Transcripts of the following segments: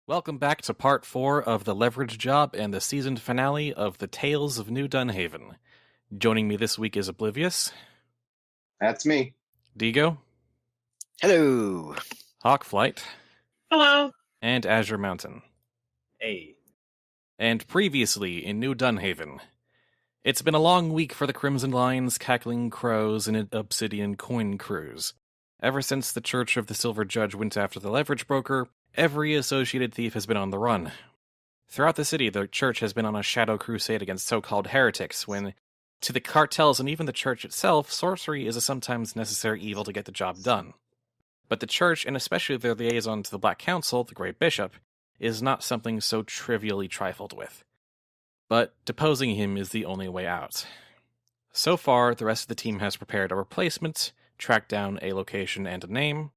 Welcome back to part 4 of The Leverage Job and the season finale of The Tales of New Dunhaven. Joining me this week is Oblivious. That's me. Digo. Hello. Hawkflight. Hello. And Azure Mountain. Hey. And previously in New Dunhaven. It's been a long week for the Crimson Lions, Cackling Crows, and Obsidian Coin Crews. Ever since the Church of the Silver Judge went after the Leverage Broker, every associated thief has been on the run. Throughout the city, the church has been on a shadow crusade against so-called heretics, when, to the cartels and even the church itself, sorcery is a sometimes necessary evil to get the job done. But the church, and especially their liaison to the Black Council, the Great Bishop, is not something so trivially trifled with. But deposing him is the only way out. So far, the rest of the team has prepared a replacement, tracked down a location and a name,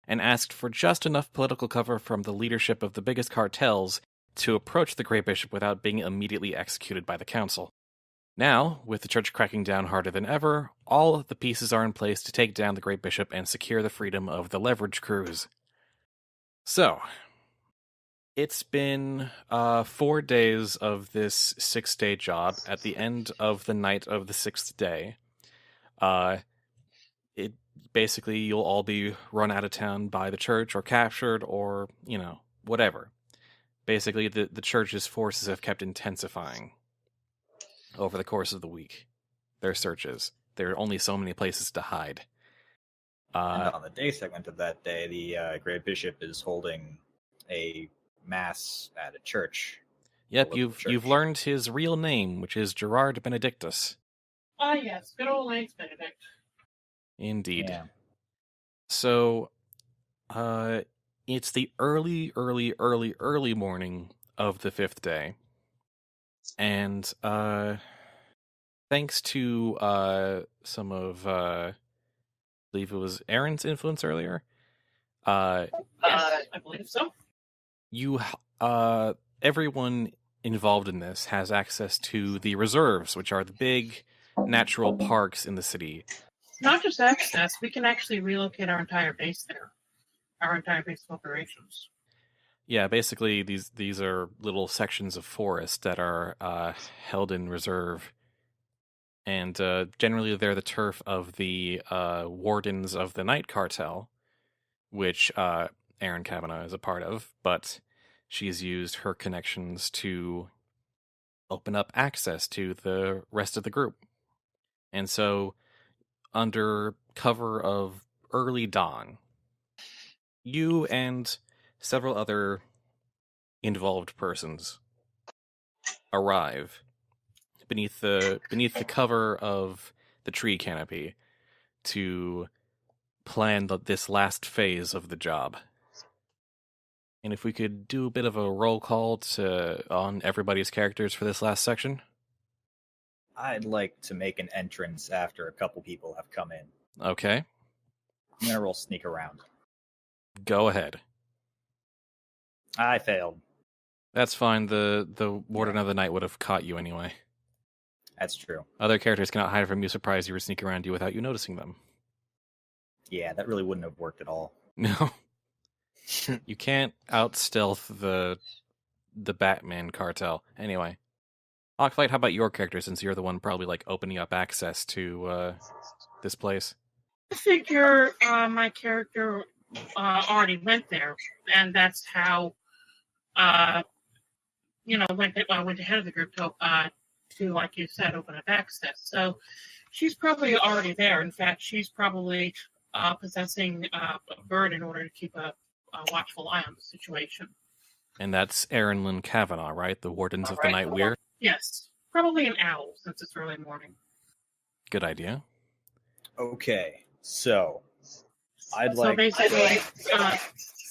and asked for just enough political cover from the leadership of the biggest cartels to approach the Great Bishop without being immediately executed by the Council. Now, with the church cracking down harder than ever, all of the pieces are in place to take down the Great Bishop and secure the freedom of the Leverage Crews. So, it's been 4 days of this 6-day job. At the end of the night of the 6th day, basically, you'll all be run out of town by the church or captured or, whatever. Basically, the church's forces have kept intensifying over the course of the week. Their searches. There are only so many places to hide. And on the day segment of that day, the Great Bishop is holding a mass at a church. Yep, you've learned his real name, which is Gerard Benedictus. Ah, yes, good old Lance Benedict. Indeed. Yeah. So, it's the early morning of the 5th day. And, thanks to, some of, I believe it was Erin's influence earlier. Yes, I believe so. Everyone involved in this has access to the reserves, which are the big natural parks in the city. Not just access, we can actually relocate our entire base there. Our entire base of operations. Yeah, basically these are little sections of forest that are held in reserve. And generally they're the turf of the Wardens of the Night Cartel, which Erin Kavanagh is a part of, but she's used her connections to open up access to the rest of the group. And so, under cover of early dawn, you and several other involved persons arrive beneath the cover of the tree canopy to plan this last phase of the job. And if we could do a bit of a roll call on everybody's characters for this last section. I'd like to make an entrance after a couple people have come in. Okay. I'm going to roll sneak around. Go ahead. I failed. That's fine. The Warden of the Night would have caught you anyway. That's true. Other characters cannot hide from you, surprise you, or sneak around you without you noticing them. Yeah, that really wouldn't have worked at all. No. You can't out-stealth the Batman cartel. Anyway. Hawkflight, how about your character, since you're the one probably opening up access to this place? I figure my character already went there, and that's how went ahead of the group to like you said, open up access. So she's probably already there. In fact, she's probably possessing a bird in order to keep a watchful eye on the situation. And that's Erin Lynn Kavanagh, right? The Wardens of the Night Weir? Yes, probably an owl since it's early morning. Good idea. Okay, so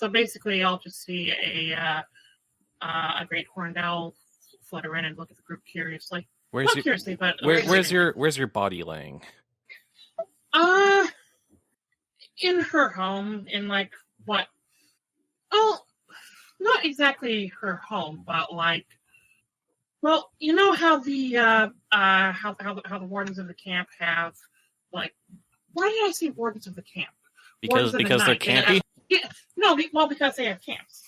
basically, I'll just see a great horned owl flutter in and look at the group curiously. Where's your body laying? In her home, in what? Oh, not exactly her home, but well, you know how the how the wardens of the camp have why did I say wardens of the camp? Because they're campy? Because they have camps.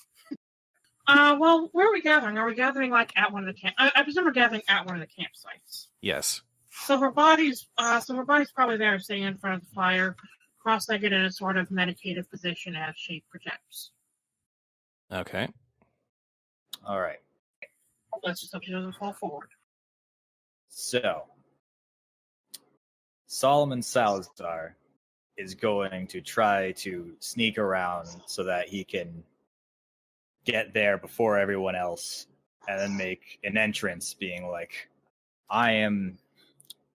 Well, where are we gathering? Are we gathering like at one of the camp? I presume we're gathering at one of the campsites. Yes. So her body's probably there, sitting in front of the fire, cross-legged in a sort of meditative position as she projects. Okay. All right. Let's just hope she doesn't fall forward. So, Solomon Salazar is going to try to sneak around so that he can get there before everyone else and then make an entrance being like, I am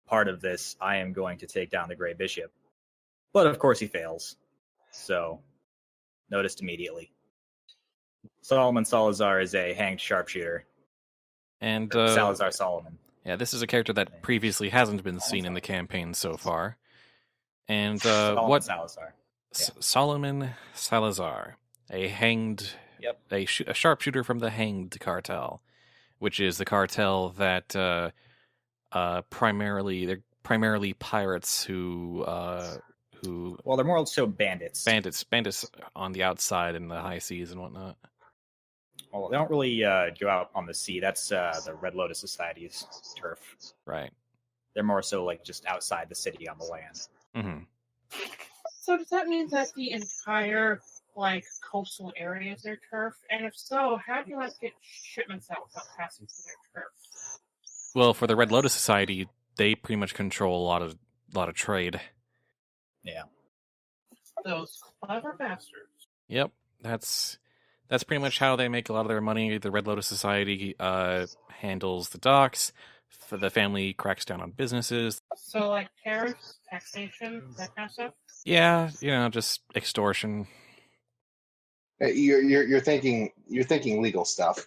part of this. I am going to take down the Grey Bishop. But of course he fails. So, noticed immediately. Solomon Salazar is a hanged sharpshooter. And Salazar Solomon. Yeah, this is a character that previously hasn't been seen in the campaign so far. And what Salazar? Yeah. Solomon Salazar, a hanged, a sharpshooter from the Hanged cartel, which is the cartel that they're primarily pirates who. Well, they're more so bandits. Bandits on the outside in the high seas and whatnot. Well, they don't really go out on the sea. That's the Red Lotus Society's turf. Right. They're more so like just outside the city on the land. Mm-hmm. So does that mean that the entire coastal area is their turf? And if so, how do you get shipments out without passing through their turf? Well, for the Red Lotus Society, they pretty much control a lot of trade. Yeah. Those clever bastards. Yep, that's pretty much how they make a lot of their money. The Red Lotus Society handles the docks. The family cracks down on businesses. So, tariffs, taxation, that kind of stuff. Yeah, just extortion. You're thinking legal stuff.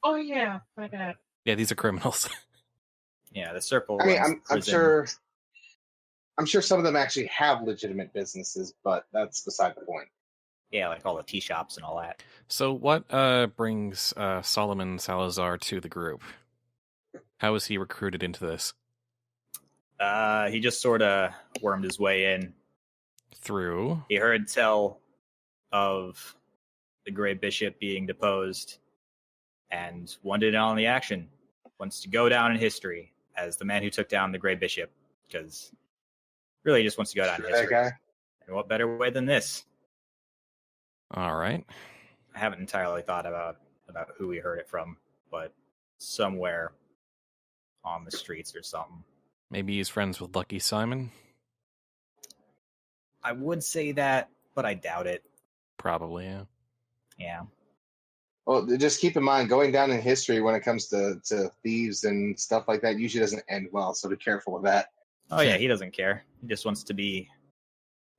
Oh yeah, my bad. Yeah, these are criminals. Yeah, the circle. I mean, I'm sure some of them actually have legitimate businesses, but that's beside the point. Yeah, like all the tea shops and all that. So what brings Solomon Salazar to the group? How was he recruited into this? He just sort of wormed his way in. Through? He heard tell of the Grey Bishop being deposed and wanted in on the action. Wants to go down in history as the man who took down the Grey Bishop, because really just wants to go down in history. That guy. And what better way than this? All right. I haven't entirely thought about who we heard it from, but somewhere on the streets or something. Maybe he's friends with Lucky Simon? I would say that, but I doubt it. Probably, yeah. Yeah. Well, just keep in mind, going down in history when it comes to thieves and stuff like that usually doesn't end well, so be careful with that. Oh, yeah, he doesn't care. He just wants to be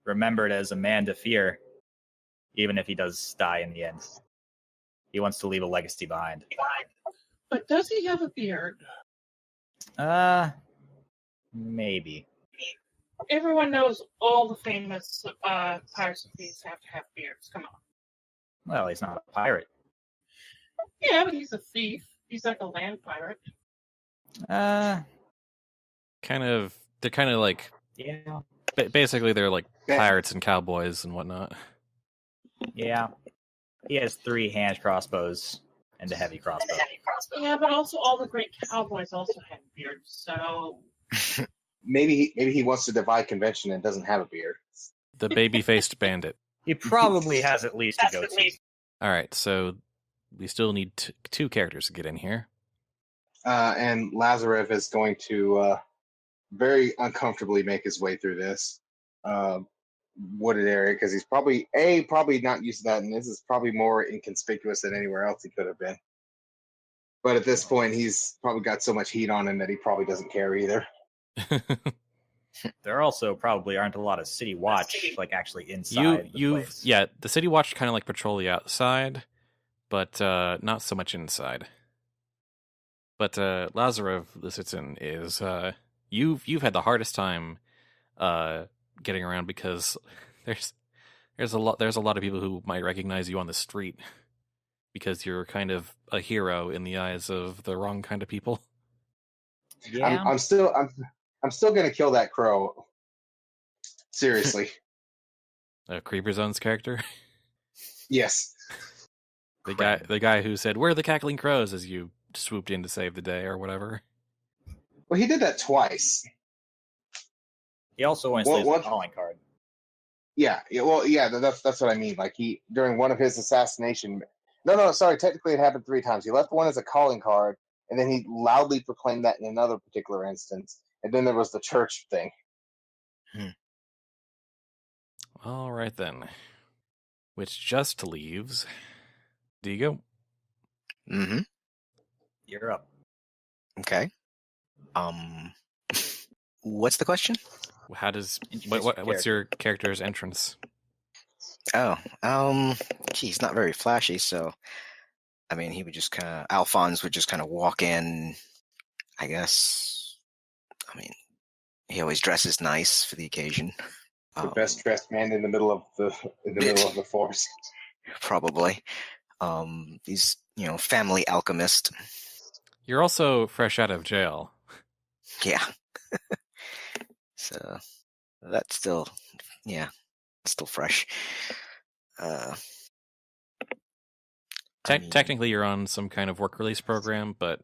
remembered as a man to fear, even if he does die in the end. He wants to leave a legacy behind. But does he have a beard? Maybe. Everyone knows all the famous pirates and thieves have to have beards. Come on. Well, he's not a pirate. Yeah, but he's a thief. He's like a land pirate. They're kind of like... Yeah. Basically, they're like pirates and cowboys and whatnot. Yeah. He has 3 hand crossbows and a heavy crossbow. Yeah, but also all the great cowboys also had beards, so... Maybe he wants to defy convention and doesn't have a beard. The baby-faced bandit. He probably has at least a goatee. All right, so we still need 2 characters to get in here. And Lazarev is going to very uncomfortably make his way through this wooded area because he's probably not used to that, and this is probably more inconspicuous than anywhere else he could have been. But at this point, he's probably got so much heat on him that he probably doesn't care either. There also probably aren't a lot of city watch, like actually inside the place. Yeah, the city watch kind of like patrol the outside, but not so much inside. But Lazarev Lisitsyn is you've had the hardest time getting around because there's a lot of people who might recognize you on the street because you're kind of a hero in the eyes of the wrong kind of people. Yeah. I'm still gonna kill that crow. Seriously. Creeper Zone's character? Yes. The guy who said, "Where are the cackling crows?" as you swooped in to save the day or whatever. Well, he did that twice. He also only slays a calling card. Yeah. Well, yeah. That's what I mean. Like during one of his assassination. No. Sorry. Technically, it happened 3 times. He left one as a calling card, and then he loudly proclaimed that in another particular instance. And then there was the church thing. All right then. Which just leaves Digo. Mm-hmm. You're up. Okay. What's the question? How does what's your character's entrance? Oh, he's not very flashy, so I mean, he would just Alfons would just kind of walk in. I guess. I mean, he always dresses nice for the occasion. The best dressed man in the middle of the force. Probably. He's family alchemist. You're also fresh out of jail. Yeah. So that's still fresh. Technically, you're on some kind of work release program, but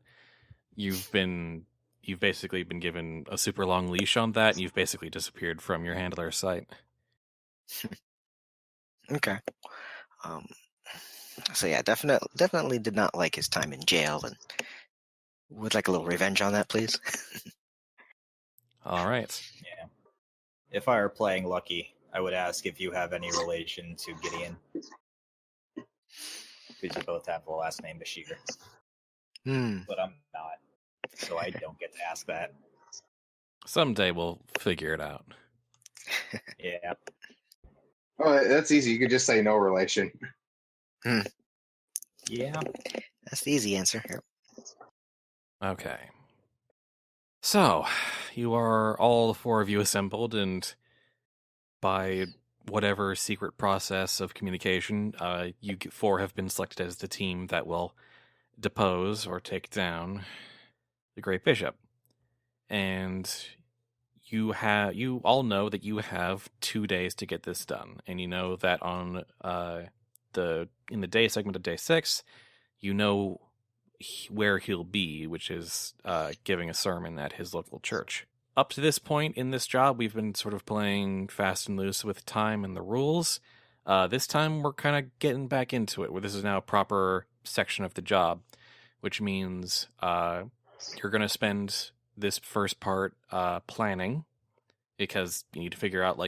you've basically been given a super long leash on that, and you've basically disappeared from your handler's sight. Okay. So yeah, definitely did not like his time in jail, and would like a little revenge on that, please. All right. Yeah. If I were playing Lucky, I would ask if you have any relation to Gideon. Because you both have the last name Bashir. But I'm not. So I don't get to ask that. Someday we'll figure it out. Yeah. Oh, that's easy. You could just say no relation. Yeah. That's the easy answer. Here. Okay. So, you are all 4 of you assembled, and by whatever secret process of communication, you 4 have been selected as the team that will depose or take down the Great Bishop. And you all know that you have 2 days to get this done, and you know that on in the day segment of day 6, you know where he'll be, which is giving a sermon at his local church. Up to this point in this job, we've been sort of playing fast and loose with time and the rules. This time, we're kind of getting back into it, where this is now a proper section of the job, which means you're going to spend this first part planning, because you need to figure out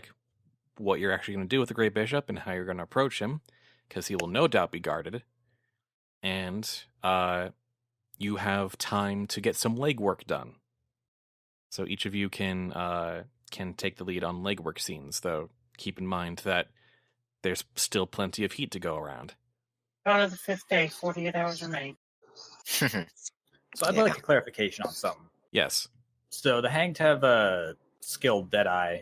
what you're actually going to do with the Great Bishop and how you're going to approach him, because he will no doubt be guarded. And you have time to get some legwork done. So each of you can take the lead on legwork scenes, though keep in mind that there's still plenty of heat to go around. On to the 5th day, 48 hours remain. So I'd like a clarification on something. Yes. So the Hanged have a skilled Deadeye.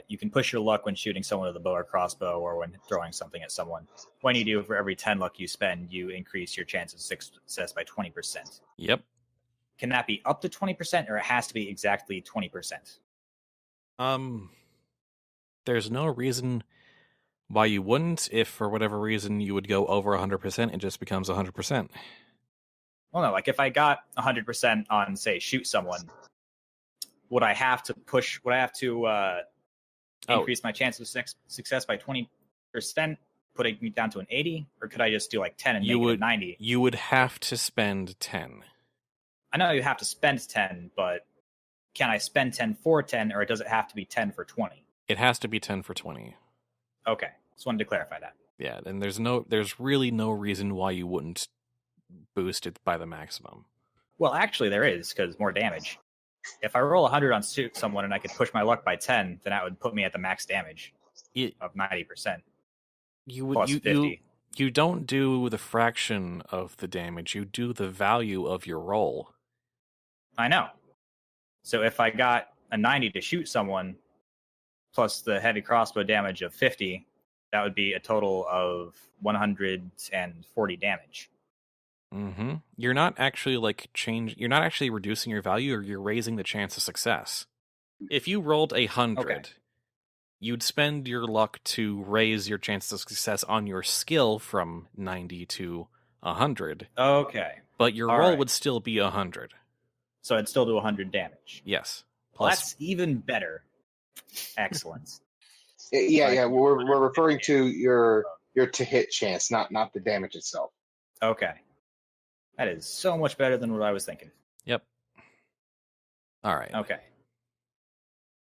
You can push your luck when shooting someone with a bow or crossbow, or when throwing something at someone. When you do, for every 10 luck you spend, you increase your chance of success by 20%. Yep. Can that be up to 20%, or it has to be exactly 20%? There's no reason why you wouldn't. If for whatever reason you would go over 100%, it just becomes 100%. Well, no, if I got 100% on, say, shoot someone, would I have to increase my chance of success by 20%, putting me down to an 80? Or could I just do 10 and make it a 90? You would have to spend 10. I know you have to spend 10, but can I spend 10 for 10, or does it have to be 10 for 20? It has to be 10 for 20. Okay. Just wanted to clarify that. Yeah, and there's really no reason why you wouldn't boost it by the maximum. Well, actually there is, because more damage. If I roll 100 on shoot someone and I could push my luck by 10, then that would put me at the max damage of 90%. Plus 50. You don't do the fraction of the damage. You do the value of your roll. I know. So if I got a 90 to shoot someone, plus the heavy crossbow damage of 50, that would be a total of 140 damage. Mm-hmm. You're not actually you're not actually reducing your value, or you're raising the chance of success. If you rolled 100, you'd spend your luck to raise your chances of success on your skill from 90 to 100. Okay. But your All roll right. would still be 100. So I'd still do 100 damage. Yes. Well, Plus, that's even better. Excellent. Yeah. We're referring to your to hit chance, not the damage itself. Okay. That is so much better than what I was thinking. yep. All right. Okay.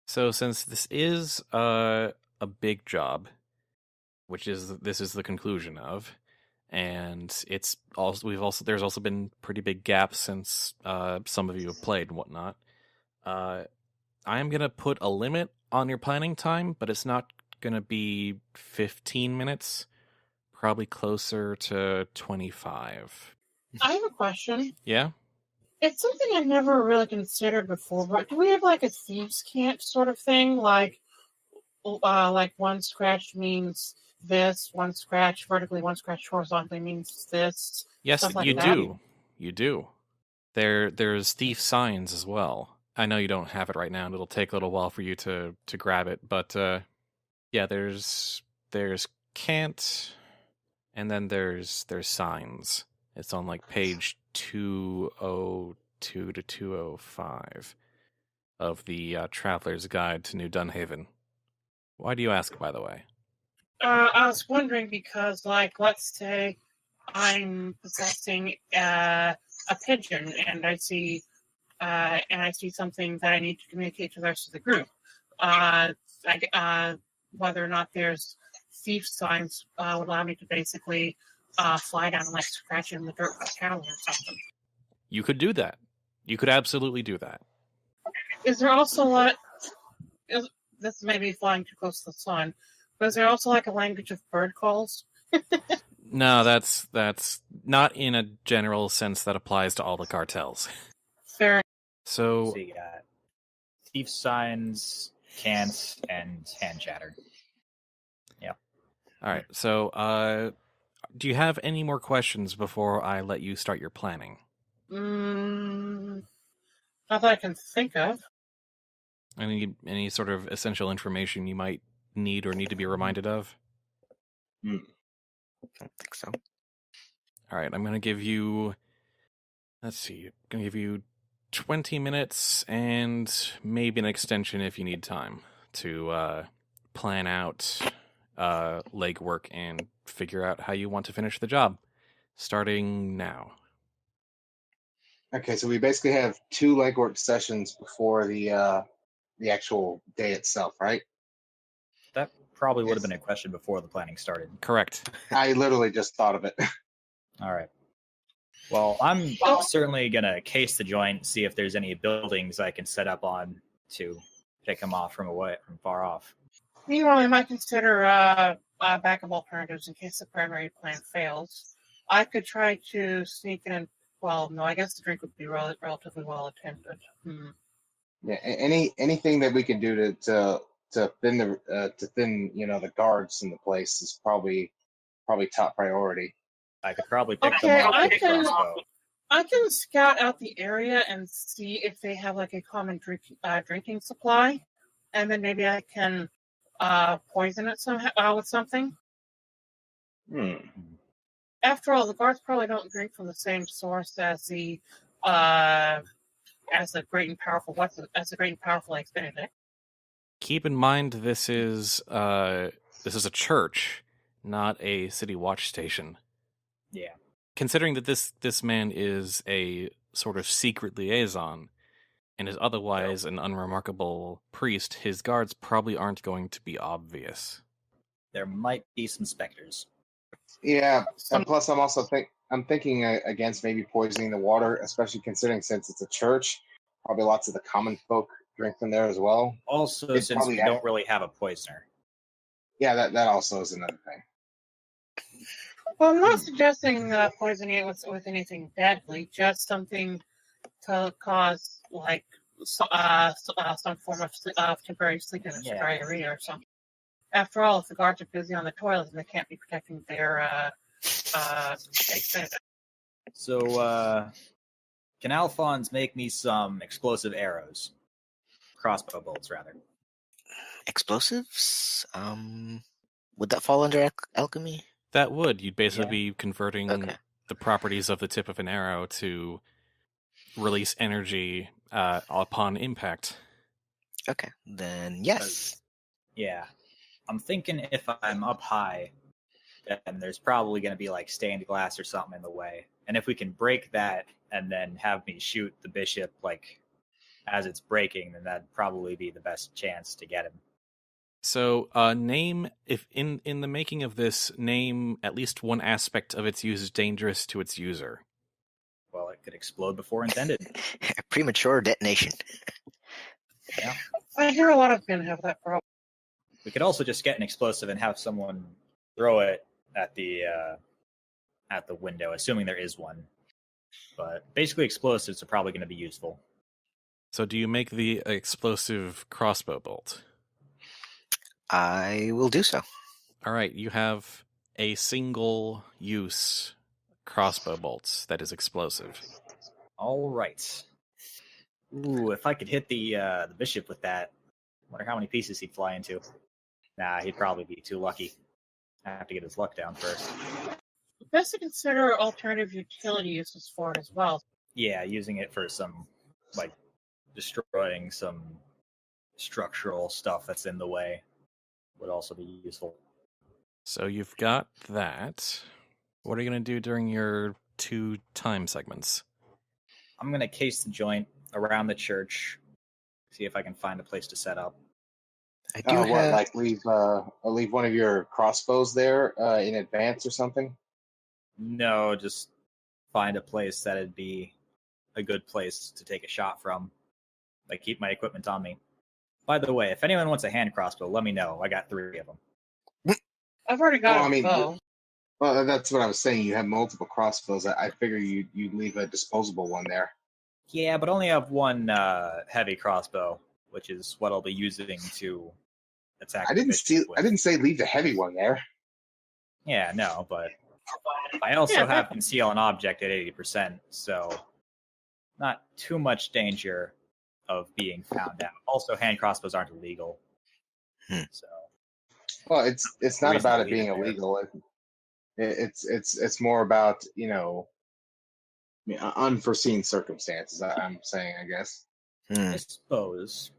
So since this is a big job, this is the conclusion of, and it's also there's also been pretty big gaps since some of you have played and whatnot. I am gonna put a limit on your planning time, but it's not gonna be 15 minutes. Probably closer to 25. I have a question. Yeah. It's something I've never really considered before, but do we have like a thieves' camp sort of thing? Like one scratch means this, one scratch vertically, one scratch horizontally means this. Yes, stuff like you that? do. You do. There's thief signs as well. I know you don't have it right now, and it'll take a little while for you to grab it, but yeah, there's can't, and then there's signs. It's on like page 202 to 205 of the Traveler's Guide to New Dunhaven. Why do you ask, by the way? I was wondering because, like, let's say I'm possessing a pigeon, and I see something that I need to communicate to the rest of the group. Whether or not there's thief signs would allow me to basically fly down and like scratch in the dirt with a towel or something. You could do that. You could absolutely do that. Is there also this may be flying too close to the sun, but is there also like a language of bird calls? No, that's not in a general sense that applies to all the cartels. Fair. So you got thief signs, can't, and hand chatter. Yeah. all right. So do you have any more questions before I let you start your planning? Not that I can think of. Any sort of essential information you might need or need to be reminded of? I don't think so. All right, I'm going to give you, I'm going to give you 20 minutes and maybe an extension if you need time to plan out legwork and figure out how you want to finish the job, starting now. Okay, so we basically have 2 legwork sessions before the actual day itself, right? That probably would have been a question before the planning started. Correct. I literally just thought of it. All right. Well, I'm certainly going to case the joint, see if there's any buildings I can set up on to pick them off from far off. Meanwhile, I might consider backup alternatives in case the primary plan fails. I could try to sneak in. Well, no, I guess the drink would be relatively well attended. Yeah, anything that we can do to thin the guards in the place is probably top priority. I could probably pick Okay, them off with a crossbow. I can scout out the area and see if they have like a common drinking supply, and then maybe I can poison it somehow with something. After all, the guards probably don't drink from the same source as the great and powerful like Benedict. Keep in mind this is a church, not a city watch station. Yeah. Considering that this man is a sort of secret liaison and is otherwise an unremarkable priest, his guards probably aren't going to be obvious. There might be some specters. Yeah, and plus I'm thinking against maybe poisoning the water, especially considering since it's a church, probably lots of the common folk drink from there as well. Also, It's since we probably don't really have a poisoner. Yeah, that also is another thing. Well, I'm not suggesting poisoning it with anything deadly, just something to cause like some form of temporary sleepiness or diarrhea or something. After all, if the guards are busy on the toilets, they can't be protecting their expense. So, can Alfons make me some explosive arrows? Crossbow bolts, rather. Explosives? Would that fall under alchemy? That would. You'd basically be converting Okay. the properties of the tip of an arrow to release energy upon impact. Okay, then yes. Yeah. I'm thinking if I'm up high, then there's probably going to be like stained glass or something in the way. And if we can break that and then have me shoot the bishop like as it's breaking, then that'd probably be the best chance to get him. So, name, if in the making of this, name at least one aspect of its use dangerous to its user. Well, it could explode before intended. Premature detonation. Yeah. I hear a lot of men have that problem. We could also just get an explosive and have someone throw it at the window, assuming there is one. But basically, explosives are probably going to be useful. So, do you make the explosive crossbow bolt? I will do so. All right, you have a single-use crossbow bolt that is explosive. All right. Ooh, if I could hit the bishop with that, I wonder how many pieces he'd fly into. Nah, he'd probably be too lucky. I have to get his luck down first. Best to consider alternative utility uses for it as well. Yeah, using it for some, like, destroying some structural stuff that's in the way would also be useful. So you've got that. What are you going to do during your 2 time segments? I'm going to case the joint around the church, see if I can find a place to set up. I do have... What, like leave one of your crossbows there in advance or something? No, just find a place that'd be a good place to take a shot from. Like, keep my equipment on me. By the way, if anyone wants a hand crossbow, let me know. I got 3 of them. I've already got a bow. Well, that's what I was saying. You have multiple crossbows. I figure you'd leave a disposable one there. Yeah, but only have one heavy crossbow, which is what I'll be using to attack. I didn't say leave the heavy one there. Yeah, no, but I also have conceal an object at 80%, so not too much danger of being found out. Also, hand crossbows aren't illegal. So, well, it's not about it being illegal. It's more about, unforeseen circumstances. I'm saying, I guess. I suppose.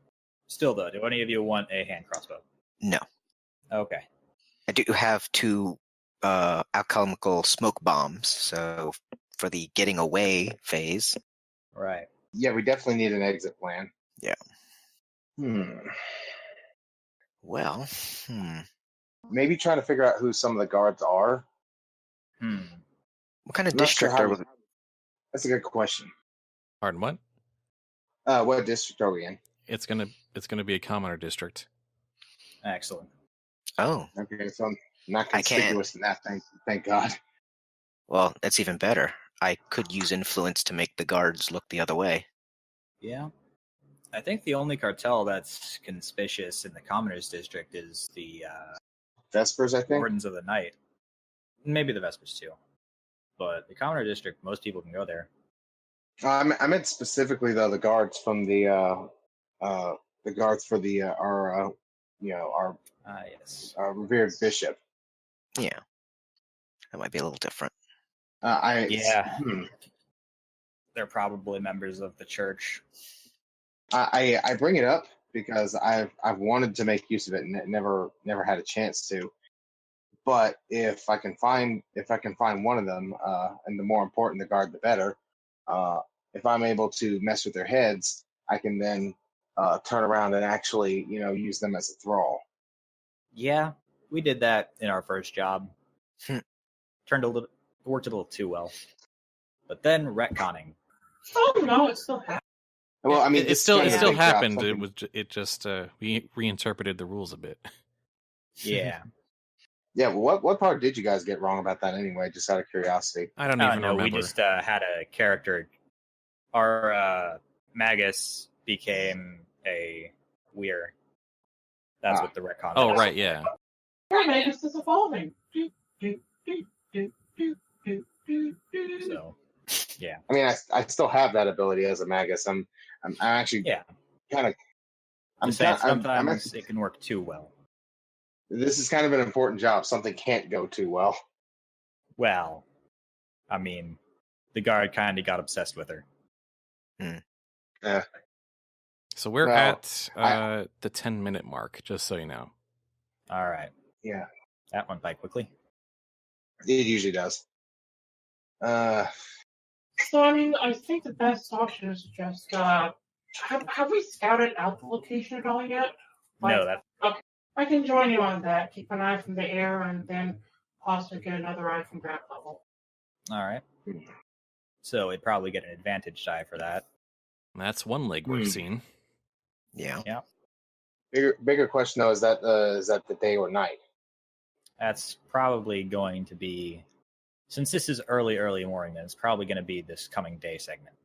Still, though, do any of you want a hand crossbow? No. Okay. I do have 2 alchemical smoke bombs, so for the getting away phase. Right. Yeah, we definitely need an exit plan. Yeah. Well, Maybe trying to figure out who some of the guards are. What kind of district are we? That's a good question. Pardon, what? What district are we in? It's gonna be a commoner district. Excellent. Oh. Okay, so I'm not conspicuous in that. Thank God. Well, that's even better. I could use influence to make the guards look the other way. Yeah. I think the only cartel that's conspicuous in the Commoners District is the Vespers, I think. Wardens of the Night. Maybe the Vespers too. But the Commoner District, most people can go there. I meant specifically though the guards from the guards for the our revered bishop. Yeah, that might be a little different. They're probably members of the church. I bring it up because I've wanted to make use of it and never had a chance to. But if I can find one of them, and the more important the guard, the better. If I'm able to mess with their heads, I can then turn around and actually, use them as a thrall. Yeah, we did that in our first job. Worked a little too well. But then retconning. Oh no, it still happened. Well, I mean, it still happened. We reinterpreted the rules a bit. Yeah. Yeah. Well, what part did you guys get wrong about that anyway? Just out of curiosity. I don't even remember. We just had a character. Our Magus became a weir. That's what the retcon. Oh, right, yeah. Our Magus is evolving. So, yeah. I mean, I still have that ability as a Magus. I'm actually kind of I'm saying sometimes it can work too well. This is kind of an important job. Something can't go too well. Well, I mean, the guard kind of got obsessed with her. Yeah. So we're at the 10-minute mark, just so you know. All right. Yeah. That went by quickly. It usually does. So, I mean, I think the best option is just, have we scouted out the location at all yet? No, that... Okay. I can join you on that. Keep an eye from the air and then possibly get another eye from ground level. All right. So we'd probably get an advantage die for that. That's one legwork scene. Yeah. Yeah. Bigger question though, is that the day or night? That's probably going to be, since this is early morning, then it's probably going to be this coming day segment.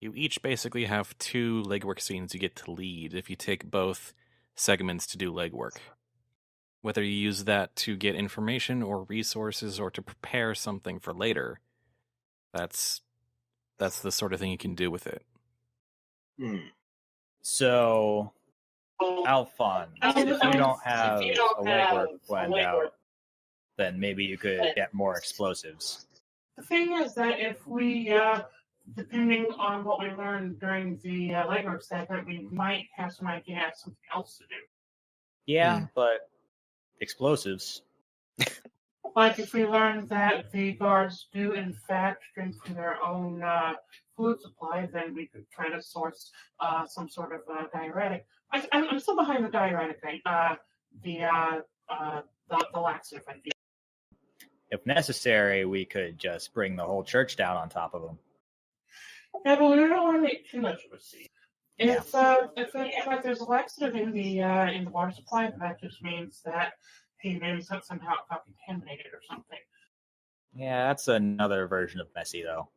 You each basically have 2 legwork scenes you get to lead if you take both segments to do legwork. Whether you use that to get information or resources or to prepare something for later, that's the sort of thing you can do with it. So, Alfons, if you don't have a legwork planned out, then maybe you could get more explosives. The thing is that if we, depending on what we learn during the legwork segment, we might have some idea of something else to do. Yeah, but explosives. Like if we learn that the guards do in fact drink from their own food supply, then we could try to source some sort of diuretic. I'm still behind the diuretic thing. The laxative, I think. If necessary, we could just bring the whole church down on top of them. Yeah, but we don't want to make too much of a scene. If there's a laxative in the water supply, that just means that he maybe somehow got contaminated or something. Yeah, that's another version of messy, though.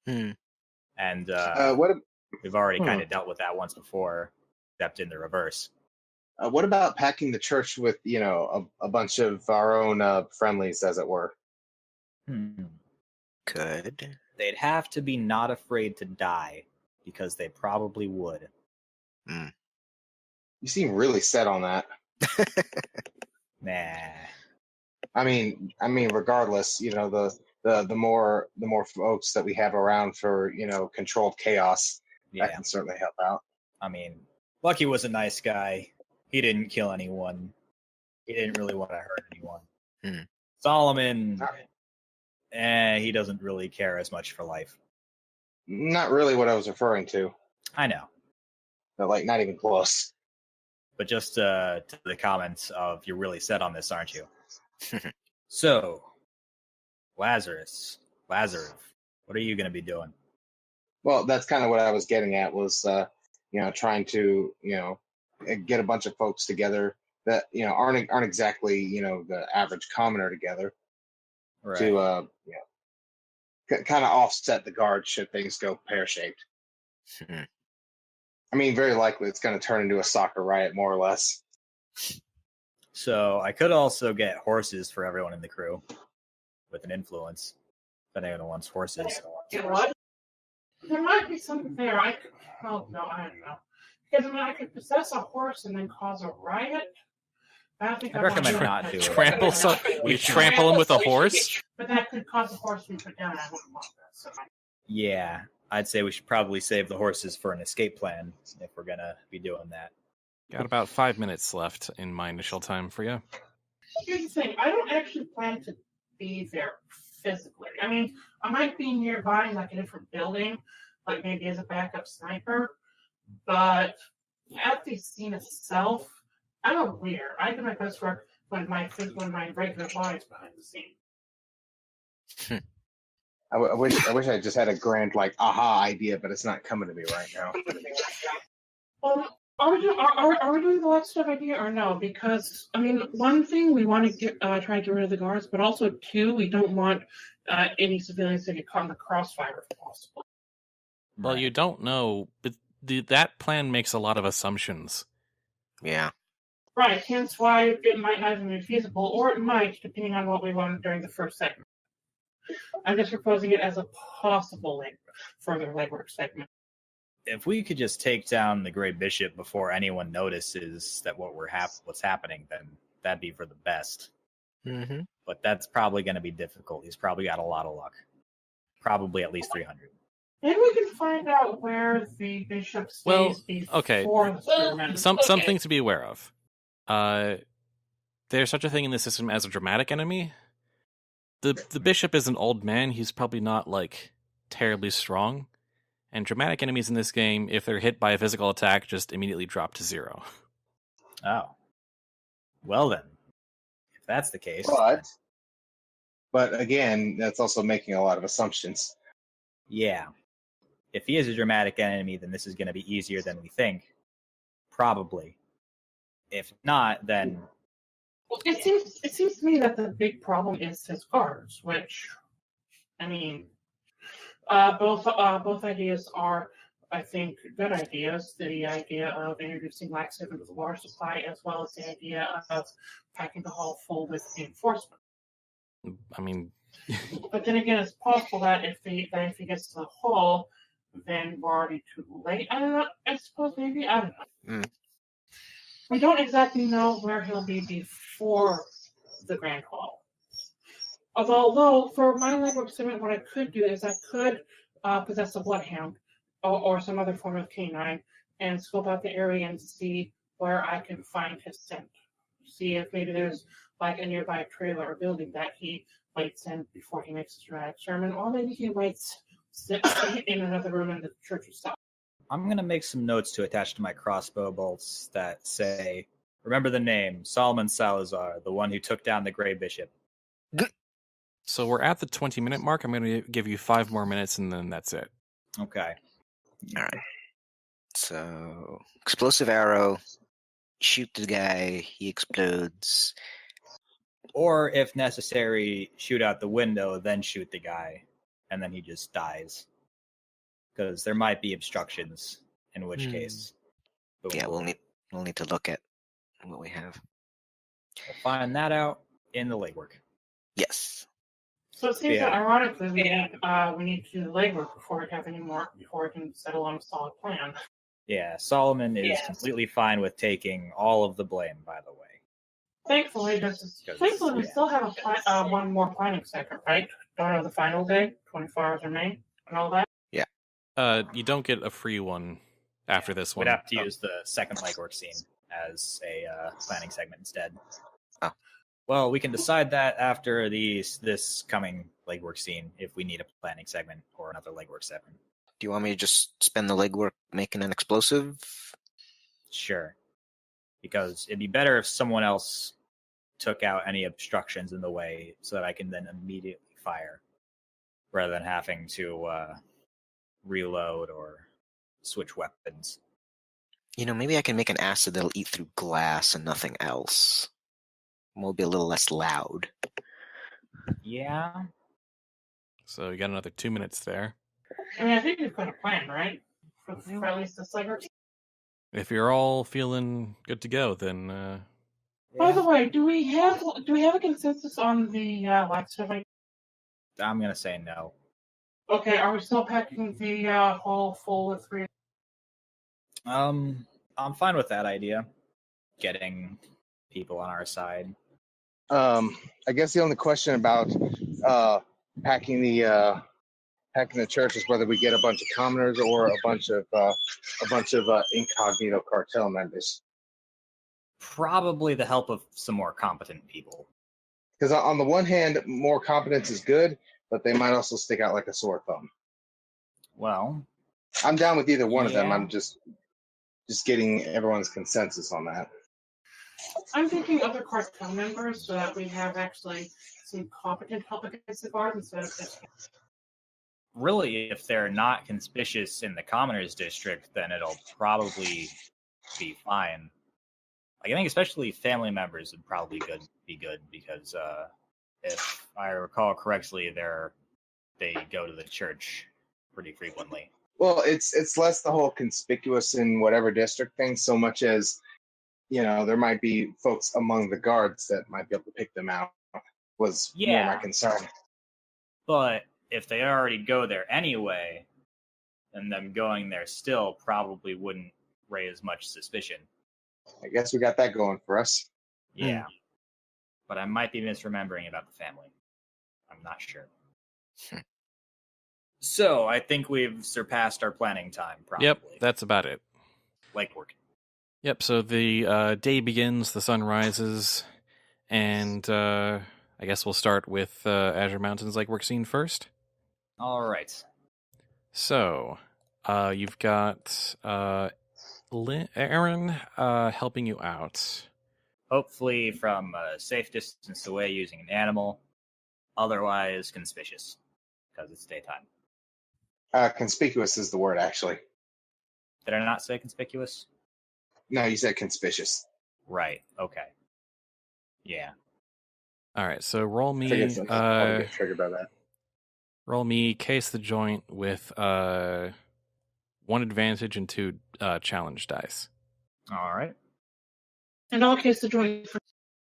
And we've already kind of dealt with that once before, except in the reverse. What about packing the church with, a bunch of our own friendlies, as it were? Good. They'd have to be not afraid to die, because they probably would. You seem really set on that. Nah. I mean, regardless, the more folks that we have around for, controlled chaos, that can certainly help out. I mean, Lucky was a nice guy. He didn't kill anyone. He didn't really want to hurt anyone. Solomon, he doesn't really care as much for life. Not really what I was referring to. I know. But, not even close. But just to the comments of, you're really set on this, aren't you? So, Lazarev, what are you going to be doing? Well, that's kind of what I was getting at was, trying to, get a bunch of folks together that, aren't exactly, the average commoner together to, kind of offset the guard should things go pear-shaped. I mean, very likely it's going to turn into a soccer riot, more or less. So I could also get horses for everyone in the crew with an influence. If anyone wants horses. What? There might be something there. I don't know. Because I could possess a horse and then cause a riot. I'd recommend not doing it. Trample him with a horse? But that could cause a horse to be put down. I wouldn't want that. So yeah, I'd say we should probably save the horses for an escape plan if we're going to be doing that. Got about 5 minutes left in my initial time for you. Here's the thing. I don't actually plan to be there physically. I mean, I might be nearby in a different building, like maybe as a backup sniper. But at the scene itself, I'm a weird. I do my best work when my regular body's behind the scene. I wish I just had a grand aha idea, but it's not coming to me right now. Are we doing the last stuff idea or no? Because one thing we want to try to get rid of the guards, but also 2, we don't want any civilians to get caught in the crossfire if possible. Well, you don't know, but that plan makes a lot of assumptions. Yeah. Right. Hence why it might not even be feasible, or it might, depending on what we learn during the first segment. I'm just proposing it as a possible further legwork segment. if we could just take down the Grey Bishop before anyone notices that what's happening, then that'd be for the best. Mm-hmm. But that's probably going to be difficult. He's probably got a lot of luck. Probably at least 300. Maybe we can find out where the bishop stays before the experiment. Something to be aware of. There's such a thing in the system as a dramatic enemy. The bishop is an old man. He's probably not, like, terribly strong. And dramatic enemies in this game, if they're hit by a physical attack, just immediately drop to 0. Oh. Well then. If that's the case. But again, that's also making a lot of assumptions. Yeah. If he is a dramatic enemy, then this is going to be easier than we think. Probably. If not, then... Well, it seems to me that the big problem is his guards, which, I mean, both ideas are, I think, good ideas. The idea of introducing laxative into the water supply, as well as the idea of packing the hall full with reinforcement. I mean... But then again, it's possible that if he gets to the hall, then we're already too late. I don't know. I suppose maybe. I don't know. Mm. We don't exactly know where he'll be before the Grand Hall. Although, for my level of experiment, what I could do is I could possess a bloodhound or some other form of canine and scope out the area and see where I can find his scent. See if maybe there's like a nearby trailer or building that he waits in before he makes his dramatic sermon, or maybe he waits in another room in the church itself. I'm going to make some notes to attach to my crossbow bolts that say, remember the name, Solomon Salazar, the one who took down the Grey Bishop. So we're at the 20-minute mark. I'm going to give you 5 more minutes, and then that's it. Okay. All right. So, explosive arrow, shoot the guy, he explodes. Or, if necessary, shoot out the window, then shoot the guy, and then he just dies. Because there might be obstructions, in which case. Boom. Yeah, we'll need to look at what we have. We'll find that out in the legwork. Yes. So it seems that ironically we need to do the legwork before we can settle on a solid plan. Yeah, Solomon is completely fine with taking all of the blame, by the way. Thankfully, we still have one more planning second, right? Don't know the final day, 24 hours remain, and all that. Yeah. You don't get a free one after this one. We'd have to use the second legwork scene as a planning segment instead. Oh. Well, we can decide that after this coming legwork scene if we need a planning segment or another legwork segment. Do you want me to just spend the legwork making an explosive? Sure. Because it'd be better if someone else took out any obstructions in the way so that I can then immediately fire rather than having to reload or switch weapons. You know, maybe I can make an acid that'll eat through glass and nothing else. Will be a little less loud. Yeah. So you got another 2 minutes there. I mean, I think we've got a plan, right? For at least this legwork. If you're all feeling good to go, then... By the way, do we have a consensus on the laxative? I'm going to say no. Okay, are we still packing the hall full with 3? I'm fine with that idea. Getting people on our side. I guess the only question about packing the church is whether we get a bunch of commoners or a bunch of incognito cartel members. Probably the help of some more competent people. Because on the one hand, more competence is good, but they might also stick out like a sore thumb. Well, I'm down with either one of them. I'm just getting everyone's consensus on that. I'm thinking other cartel members so that we have actually some competent help against the guard instead of just... Really, if they're not conspicuous in the commoners district, then it'll probably be fine. Like, I think especially family members would probably be good because if I recall correctly, they go to the church pretty frequently. Well, it's less the whole conspicuous in whatever district thing, so much as, you know, there might be folks among the guards that might be able to pick them out. Was more my concern. But if they already go there anyway, and them going there still probably wouldn't raise much suspicion. I guess we got that going for us. Yeah. But I might be misremembering about the family. I'm not sure. So, I think we've surpassed our planning time, probably. Yep, that's about it. Legwork. Yep, so the day begins, the sun rises, and I guess we'll start with Azure Mountains legwork scene first. All right. So, you've got Erin helping you out. Hopefully from a safe distance away using an animal. Otherwise, conspicuous, because it's daytime. Conspicuous is the word, actually. Did I not say conspicuous? No, you said conspicuous. Right. Okay. Yeah. All right, so roll me. I'll get triggered by that. Roll me case the joint with 1 advantage and 2 challenge dice. All right. In all cases, the joint.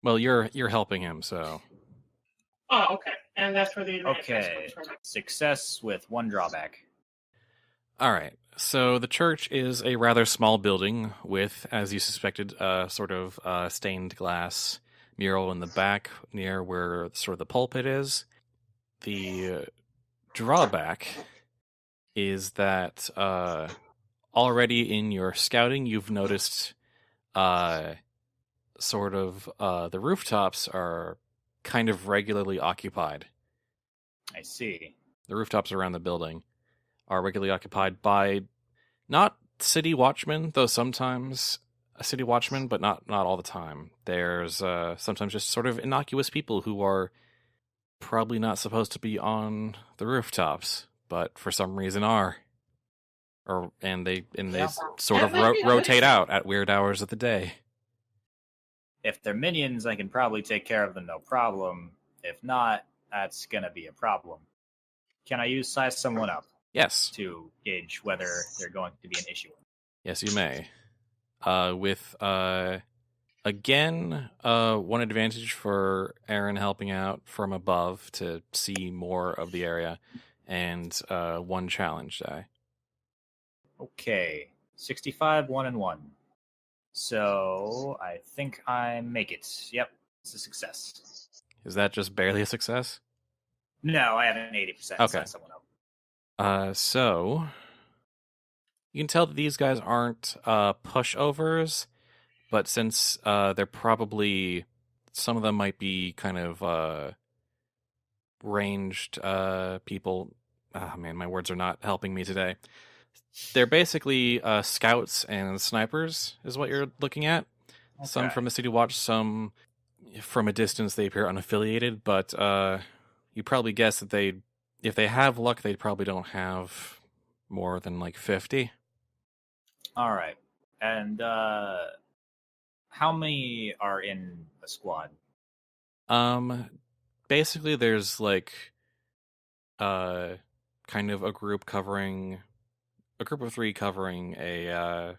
Well, you're helping him, so. Oh, okay. And that's where the advantage Okay. comes from. Success with 1 drawback. All right. So the church is a rather small building with, as you suspected, sort of stained glass mural in the back near where sort of the pulpit is. The drawback is that already in your scouting, you've noticed sort of the rooftops are kind of regularly occupied. I see. The rooftops around the building are regularly occupied by not city watchmen, though sometimes a city watchman, but not all the time. There's sometimes just sort of innocuous people who are probably not supposed to be on the rooftops, but for some reason are. And they sort of rotate out at weird hours of the day. If they're minions, I can probably take care of them no problem. If not, that's going to be a problem. Can I size someone up? Yes. To gauge whether they're going to be an issue. Yes, you may. With, again, 1 advantage for Erin helping out from above to see more of the area, and 1 challenge die. Okay. 65, 1, and 1. So, I think I make it. Yep, it's a success. Is that just barely a success? No, I have an 80% Okay. size someone up. So you can tell that these guys aren't pushovers, but since they're probably, some of them might be kind of ranged people. Oh man, my words are not helping me today. They're basically scouts and snipers is what you're looking at. Okay. Some from the City Watch, some from a distance they appear unaffiliated, but you probably guess that if they have luck, they probably don't have more than like 50. All right. And how many are in a squad? Basically there's like kind of a group of 3 covering a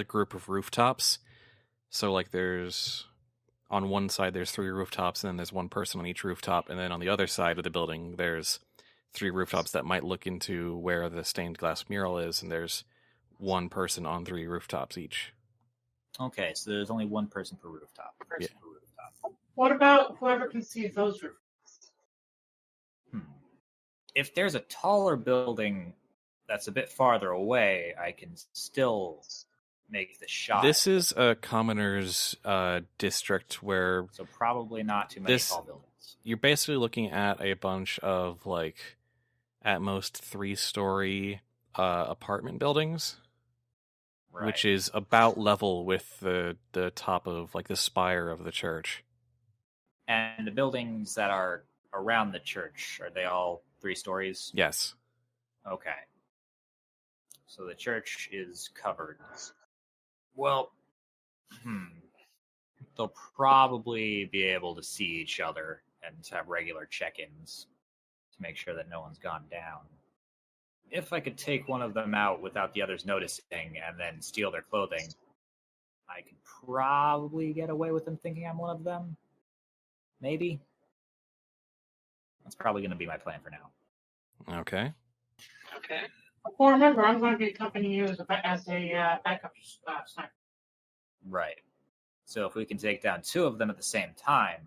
group of rooftops. So like there's on one side there's 3 rooftops, and then there's 1 person on each rooftop, and then on the other side of the building there's 3 rooftops that might look into where the stained glass mural is, and there's 1 person on 3 rooftops each. Okay, so there's only 1 person per rooftop. Yeah. What about whoever can see those roofs? If there's a taller building that's a bit farther away, I can still make the shot. This is a commoner's district where... So probably not too many tall buildings. You're basically looking at a bunch of, like, at most 3-story apartment buildings, right, which is about level with the top of, like, the spire of the church. And the buildings that are around the church, are they all 3 stories? Yes. Okay. So the church is covered. Well, they'll probably be able to see each other and have regular check-ins to make sure that no one's gone down. If I could take one of them out without the others noticing and then steal their clothing, I could probably get away with them thinking I'm one of them. Maybe. That's probably going to be my plan for now. Okay. Well, remember, I'm going to be accompanying you as a backup sniper. Right. So if we can take down 2 of them at the same time,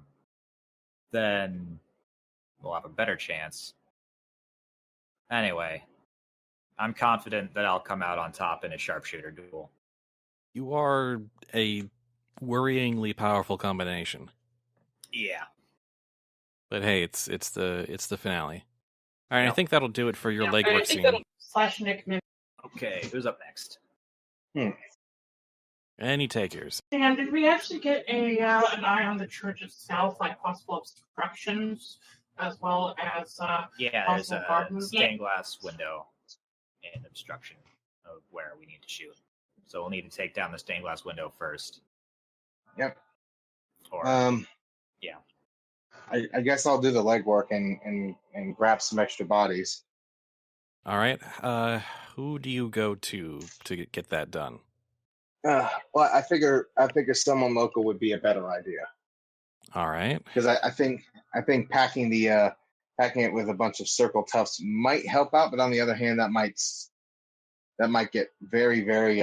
then we'll have a better chance. Anyway, I'm confident that I'll come out on top in a sharpshooter duel. You are a worryingly powerful combination. Yeah. But hey, it's the finale. All right, I Yep. think that'll do it for your Yeah, legwork I think scene. that'll slash Nick. Okay, who's up next? Any takers? And did we actually get an eye on the church itself, like possible obstructions, as well as Yeah, there's possible a guard movement? stained glass window and obstruction of where we need to shoot. So we'll need to take down the stained glass window first. Yep. Or yeah. I guess I'll do the legwork and grab some extra bodies. All right. Who do you go to get that done? Well, I figure someone local would be a better idea All right. because I think packing it with a bunch of circle toughs might help out, but on the other hand, that might get very, very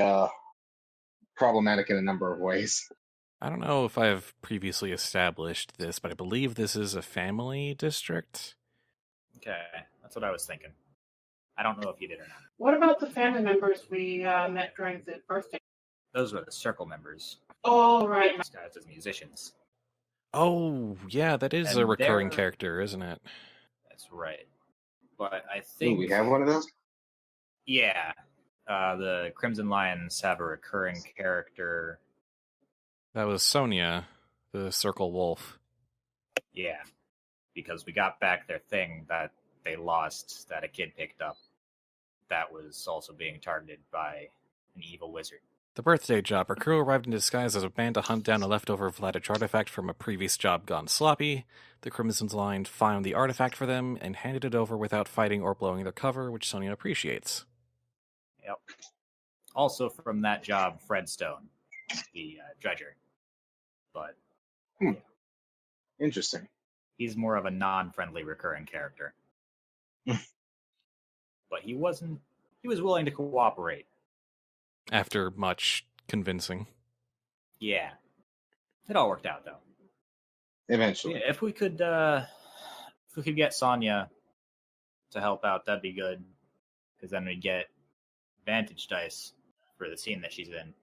problematic in a number of ways. I don't know if I've previously established this, but I believe this is a family district. Okay, that's what I was thinking. I don't know if you did or not. What about the family members we met during the birthday? Those were the circle members, Oh, right. disguised as musicians. Oh, yeah, that is And a recurring they're- character, isn't it? That's right. But I Do think we have one of those? Yeah, the Crimson Lions have a recurring character. That was Sonia, the Circle Wolf. Yeah, because we got back their thing that they lost that a kid picked up. That was also being targeted by an evil wizard. The birthday job. Our crew arrived in disguise as a band to hunt down a leftover Vladich artifact from a previous job gone sloppy. The Crimson Line found the artifact for them and handed it over without fighting or blowing their cover, which Sonia appreciates. Yep. Also from that job, Fred Stone, the dredger. But Interesting. he's more of a non-friendly recurring character. But he was willing to cooperate. After much convincing. Yeah. It all worked out though. Eventually. Yeah, if we could get Sonya to help out, that'd be good. Because then we'd get vantage dice for the scene that she's in.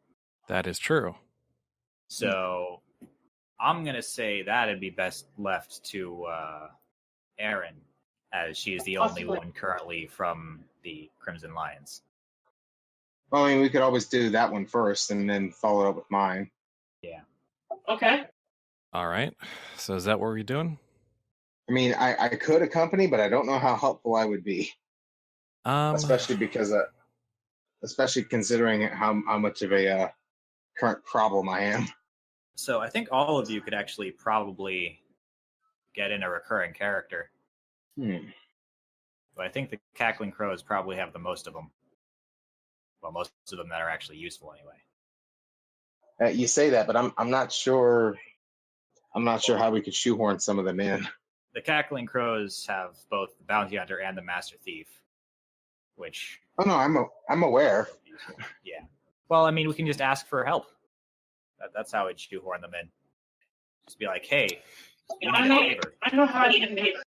That is true. So I'm gonna say that'd be best left to Erin, as she is the only Possibly. one currently from the Crimson Lions. Well, I mean, we could always do that one first and then follow it up with mine. Okay. All right. So is that what we're doing? I mean, I could accompany, but I don't know how helpful I would be, especially considering how much of a current problem I am. So I think all of you could actually probably get in a recurring character. But I think the Cackling Crows probably have the most of them. Well, most of them that are actually useful anyway. You say that, but I'm not sure. I'm not sure how we could shoehorn some of them in. The Cackling Crows have both the Bounty Hunter and the Master Thief, which Oh no, I'm aware. yeah. Well, I mean, we can just ask for help. That's how I'd shoehorn them in. Just be like, hey, we need a favor. I know how to get a neighbor.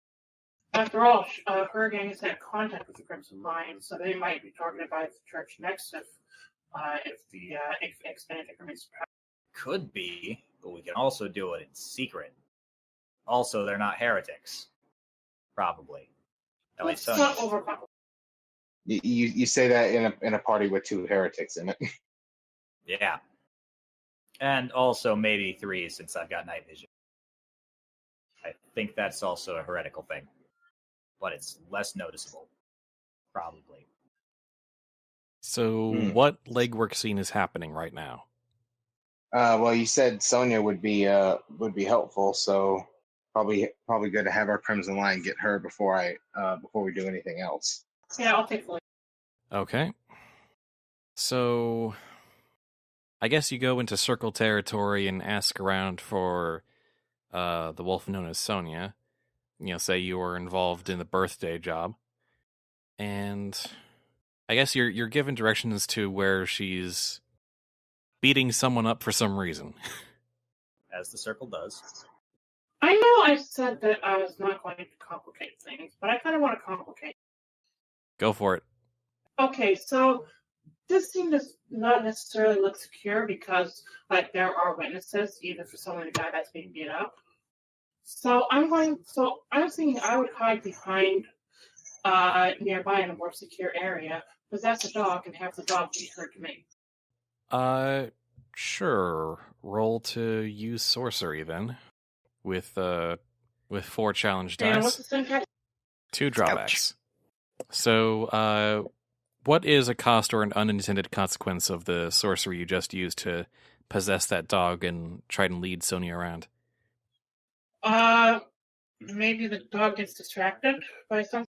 After all, her gang has had contact with the Crimson Lions, so they might be targeted by the church next if the expanded remains. Could be, but we can also do it in secret. Also, they're not heretics. Probably. At least Let's some. not overpower. You say that in a party with 2 heretics in it. Yeah. And also maybe 3 since I've got night vision. I think that's also a heretical thing. But it's less noticeable. Probably. So what legwork scene is happening right now? Well, you said Sonya would be helpful, so probably good to have our Crimson Line get her before we do anything else. Yeah, I'll take the lead. Okay. So I guess you go into circle territory and ask around for the wolf known as Sonia. Say you were involved in the birthday job. And I guess you're given directions to where she's beating someone up for some reason. As the circle does. I know I said that I was not going to complicate things, but I kind of want to complicate. Go for it. Okay, so this scene does not necessarily look secure because, like, there are witnesses, even for someone, the guy that's being beat up. So I'm thinking I would hide behind nearby in a more secure area, possess a dog, and have the dog be heard to me. Sure. Roll to use sorcery then, with 4 challenge And what's dice, the syntax? 2 drawbacks. So, what is a cost or an unintended consequence of the sorcery you just used to possess that dog and try and lead Sonia around? Maybe the dog gets distracted by something.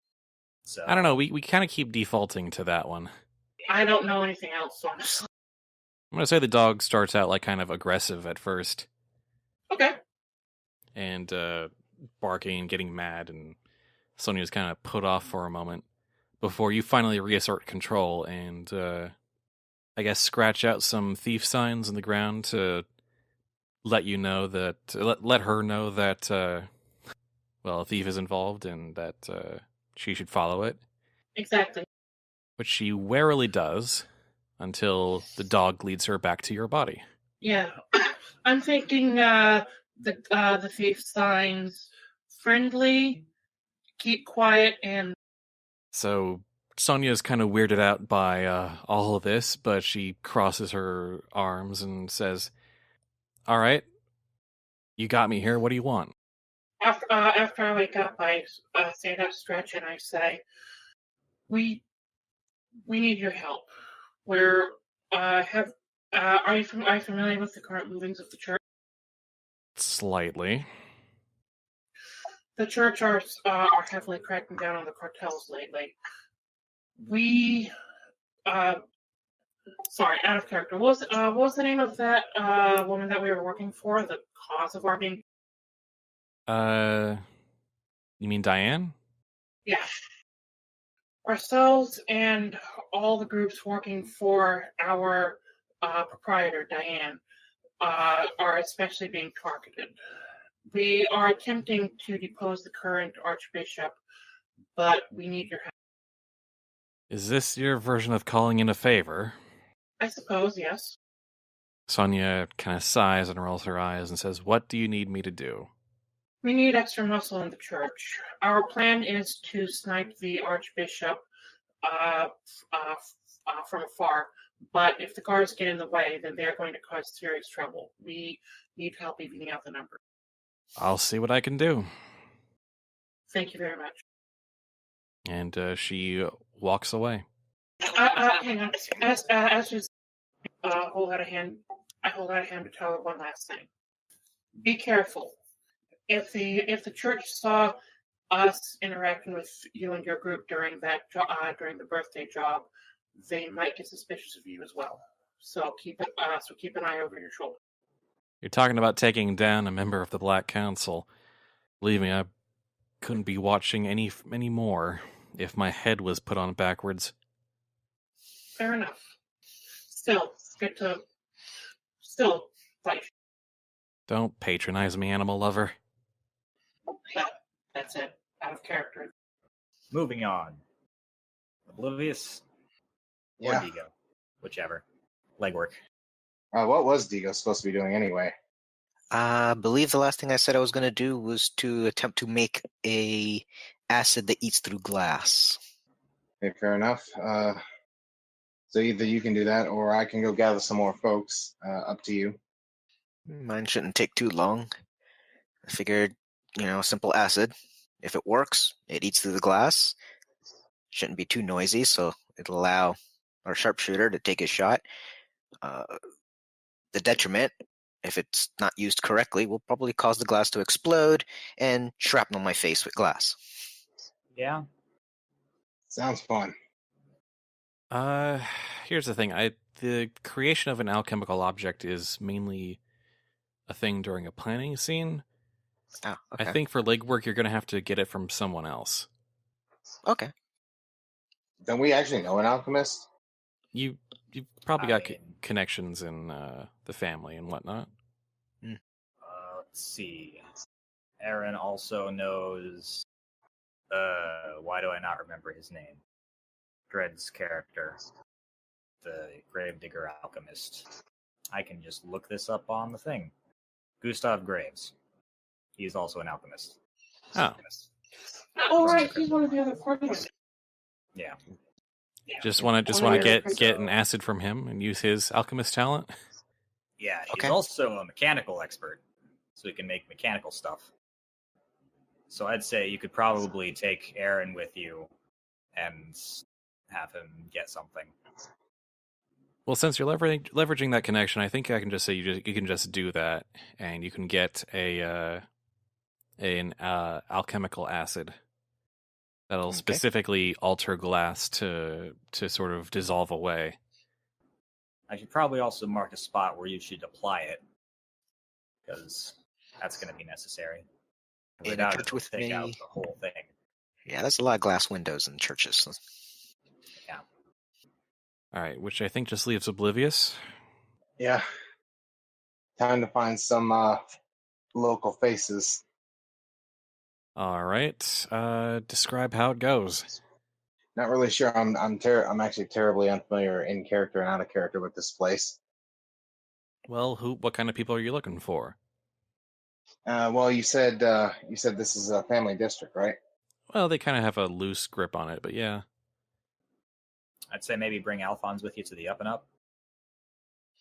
So I don't know. We kind of keep defaulting to that one. I don't know anything else, honestly. I'm gonna say the dog starts out like kind of aggressive at first, Okay. and barking and getting mad, and Sonia's kind of put off for a moment before you finally reassert control and I guess scratch out some thief signs in the ground to let you know that let her know that a thief is involved and that she should follow it, Exactly. which she warily does until the dog leads her back to your body. Yeah. I'm thinking the thief signs friendly, keep quiet, and So Sonia's kind of weirded out by all of this, but she crosses her arms and says, "All right, you got me here. What do you want?" after I wake up, I stand up, stretch, and I say, "We need your help. We're are you familiar with the current movings of the church? Slightly. The church are heavily cracking down on the cartels lately. We sorry, out of character. What was the name of that woman that we were working for? The cause of our being? You mean Diane? Yeah. Ourselves and all the groups working for our proprietor, Diane, are especially being targeted. We are attempting to depose the current archbishop, but we need your help. Is this your version of calling in a favor? I suppose, yes. Sonia kind of sighs and rolls her eyes and says, "What do you need me to do?" We need extra muscle in the church. Our plan is to snipe the archbishop from afar, but if the guards get in the way, then they're going to cause serious trouble. We need help evening out the number. I'll see what I can do. Thank you very much. And she walks away. Hang on. As you hold out a hand, I hold out a hand to tell her one last thing. Be careful. If the church saw us interacting with you and your group during the birthday job, they might get suspicious of you as well. So keep an eye over your shoulder. You're talking about taking down a member of the Black Council. Believe me, I couldn't be watching any more if my head was put on backwards. Fair enough. Still fight. Don't patronize me, animal lover. That's it. Out of character. moving on. Oblivious or Yeah. Digo, whichever. Legwork. What was Digo supposed to be doing anyway? I believe the last thing I said I was going to do was to attempt to make a acid that eats through glass. Okay, fair enough. So either you can do that, or I can go gather some more folks. Up to you. Mine shouldn't take too long. I figured, simple acid. If it works, it eats through the glass. Shouldn't be too noisy, so it'll allow our sharpshooter to take his shot. The detriment, if it's not used correctly, will probably cause the glass to explode and shrapnel my face with glass. Yeah. Sounds fun. Here's the thing. The creation of an alchemical object is mainly a thing during a planning scene. Oh, okay. I think for legwork, you're going to have to get it from someone else. Okay. Don't we actually know an alchemist? You've probably I got mean- connections in the family and whatnot. Let's see. Erin also knows. Why do I not remember his name? Dread's character, the Gravedigger Alchemist. I can just look this up on the thing. Gustav Graves. He's also an alchemist. Oh. Oh, right, he's one of the other parties. Yeah. Just want to get an acid from him and use his alchemist talent. Yeah, he's Okay. also a mechanical expert, so he can make mechanical stuff. So I'd say you could probably take Erin with you and have him get something. Well, since you're leveraging that connection, I think I can just say you can just do that, and you can get an alchemical acid that'll Okay. specifically alter glass to sort of dissolve away. I should probably also mark a spot where you should apply it, because that's going to be necessary. In a Without church it, with take out me. the whole thing. Yeah, there's a lot of glass windows in churches. All right, which I think just leaves Oblivious. Yeah. Time to find some local faces. All right, describe how it goes. Not really sure. I'm actually terribly unfamiliar in character and out of character with this place. Well, what kind of people are you looking for? Well, you said this is a family district, right? Well, they kind of have a loose grip on it, but yeah. I'd say maybe bring Alfons with you to the Up and Up.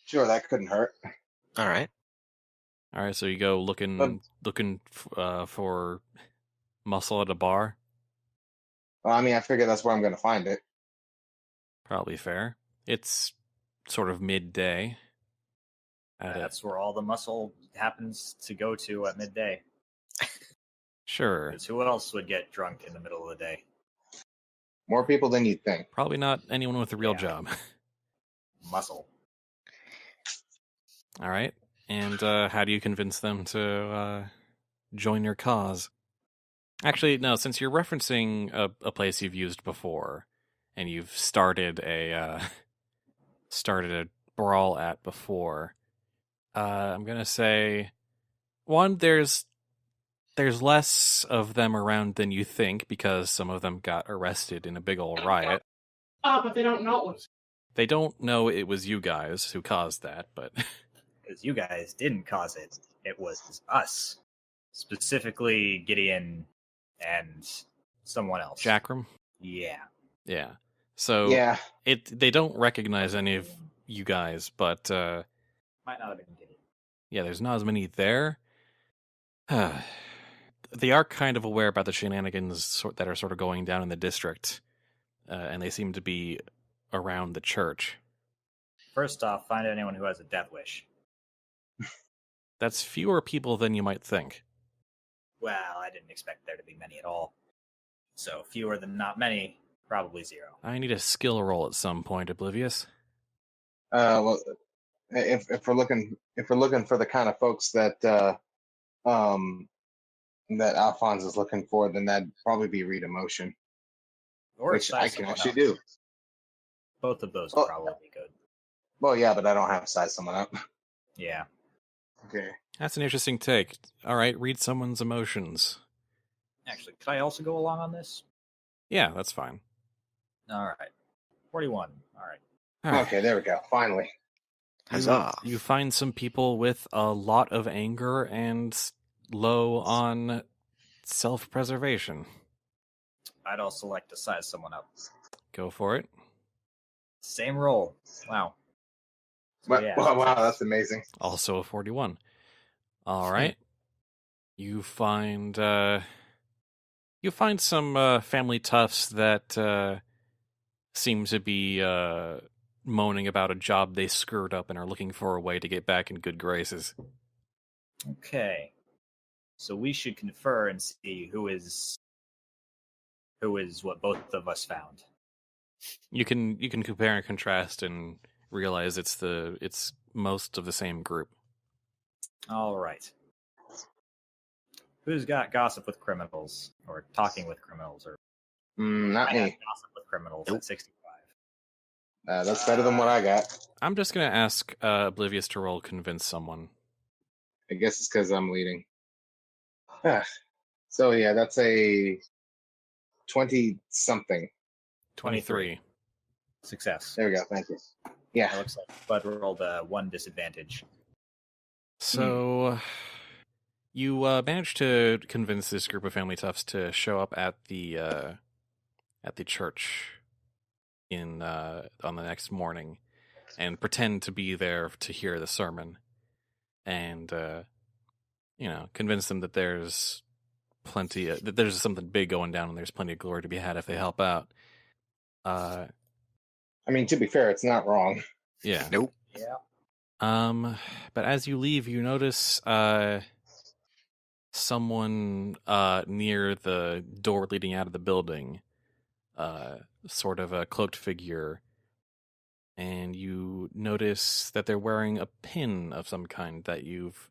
Sure, that couldn't hurt. All right. All right, so you go looking for muscle at a bar. Well, I mean, I figure that's where I'm going to find it. Probably fair. It's sort of midday. That's where all the muscle happens to go to at midday. Sure. Because who else would get drunk in the middle of the day? More people than you'd think. Probably not anyone with a real Yeah. job. Muscle. All right. And how do you convince them to join your cause? Actually, no, since you're referencing a place you've used before, and you've started a brawl at before, I'm gonna say, one, there's less of them around than you think because some of them got arrested in a big old riot. But they don't know it was. They don't know it was you guys who caused that, but Because you guys didn't cause it. It was us. Specifically Gideon and someone else. Jackram? Yeah. Yeah. So Yeah. they don't recognize any of you guys, but Might not have been Gideon. yeah, there's not as many there. They are kind of aware about the shenanigans that are sort of going down in the district, and they seem to be around the church. First off, find anyone who has a death wish. That's fewer people than you might think. Well, I didn't expect there to be many at all. So fewer than not many, probably zero. I need a skill roll at some point, Oblivious. Well, if we're looking for the kind of folks that that Alphonse is looking for, then that'd probably be read emotion, Or which I size can someone actually else. do. Both of those Oh. would probably be good. Well, yeah, but I don't have to size someone up. Yeah. Okay. That's an interesting take. All right, read someone's emotions. Actually, could I also go along on this? Yeah, that's fine. All right. 41. All right. All right. Okay, there we go. Finally. Huzzah. You find some people with a lot of anger and low on self-preservation. I'd also like to size someone up. Go for it. Same roll. Wow. So, But, yeah. wow, that's amazing. Also a 41. All right. You find some family toughs that seem to be moaning about a job they screwed up and are looking for a way to get back in good graces. Okay. So we should confer and see who is what both of us found. You can compare and contrast and realize it's most of the same group. All right. Who's got gossip with criminals or talking with criminals or Not I have me. gossip with criminals Nope. at 65. That's better than what I got. I'm just going to ask Oblivious to roll convince someone. I guess it's because I'm leading. So yeah, that's a 20-something. 23. Success. There we go. Thank you. It Yeah. looks like Bud rolled one disadvantage. So you managed to convince this group of family toughs to show up at the church on the next morning and pretend to be there to hear the sermon, and convince them that there's that there's something big going down and there's plenty of glory to be had if they help out. I mean, to be fair, it's not wrong. Yeah. Nope. Yeah. But as you leave, you notice someone near the door leading out of the building, sort of a cloaked figure, and you notice that they're wearing a pin of some kind that you've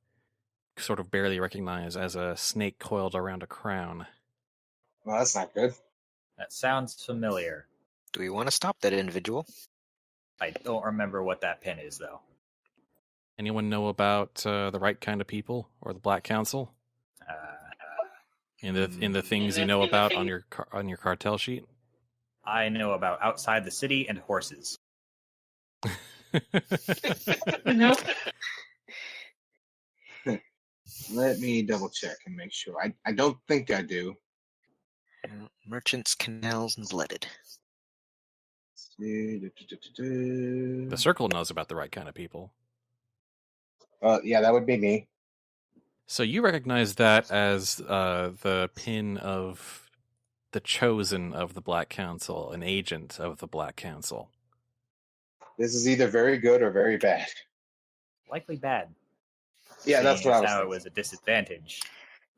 sort of barely recognize as a snake coiled around a crown. Well, that's not good. That sounds familiar. Do we want to stop that individual? I don't remember what that pin is, though. Anyone know about the right kind of people or the Black Council? In the things you know about on your cartel sheet? I know about outside the city and horses. Nope. Let me double check and make sure. I don't think I do. Merchants, canals, and blooded. The Circle knows about the right kind of people. Yeah, that would be me. So you recognize that as the pin of the chosen of the Black Council, an agent of the Black Council. This is either very good or very bad. Likely bad. Yeah, that's what I was how it thinking. was a disadvantage.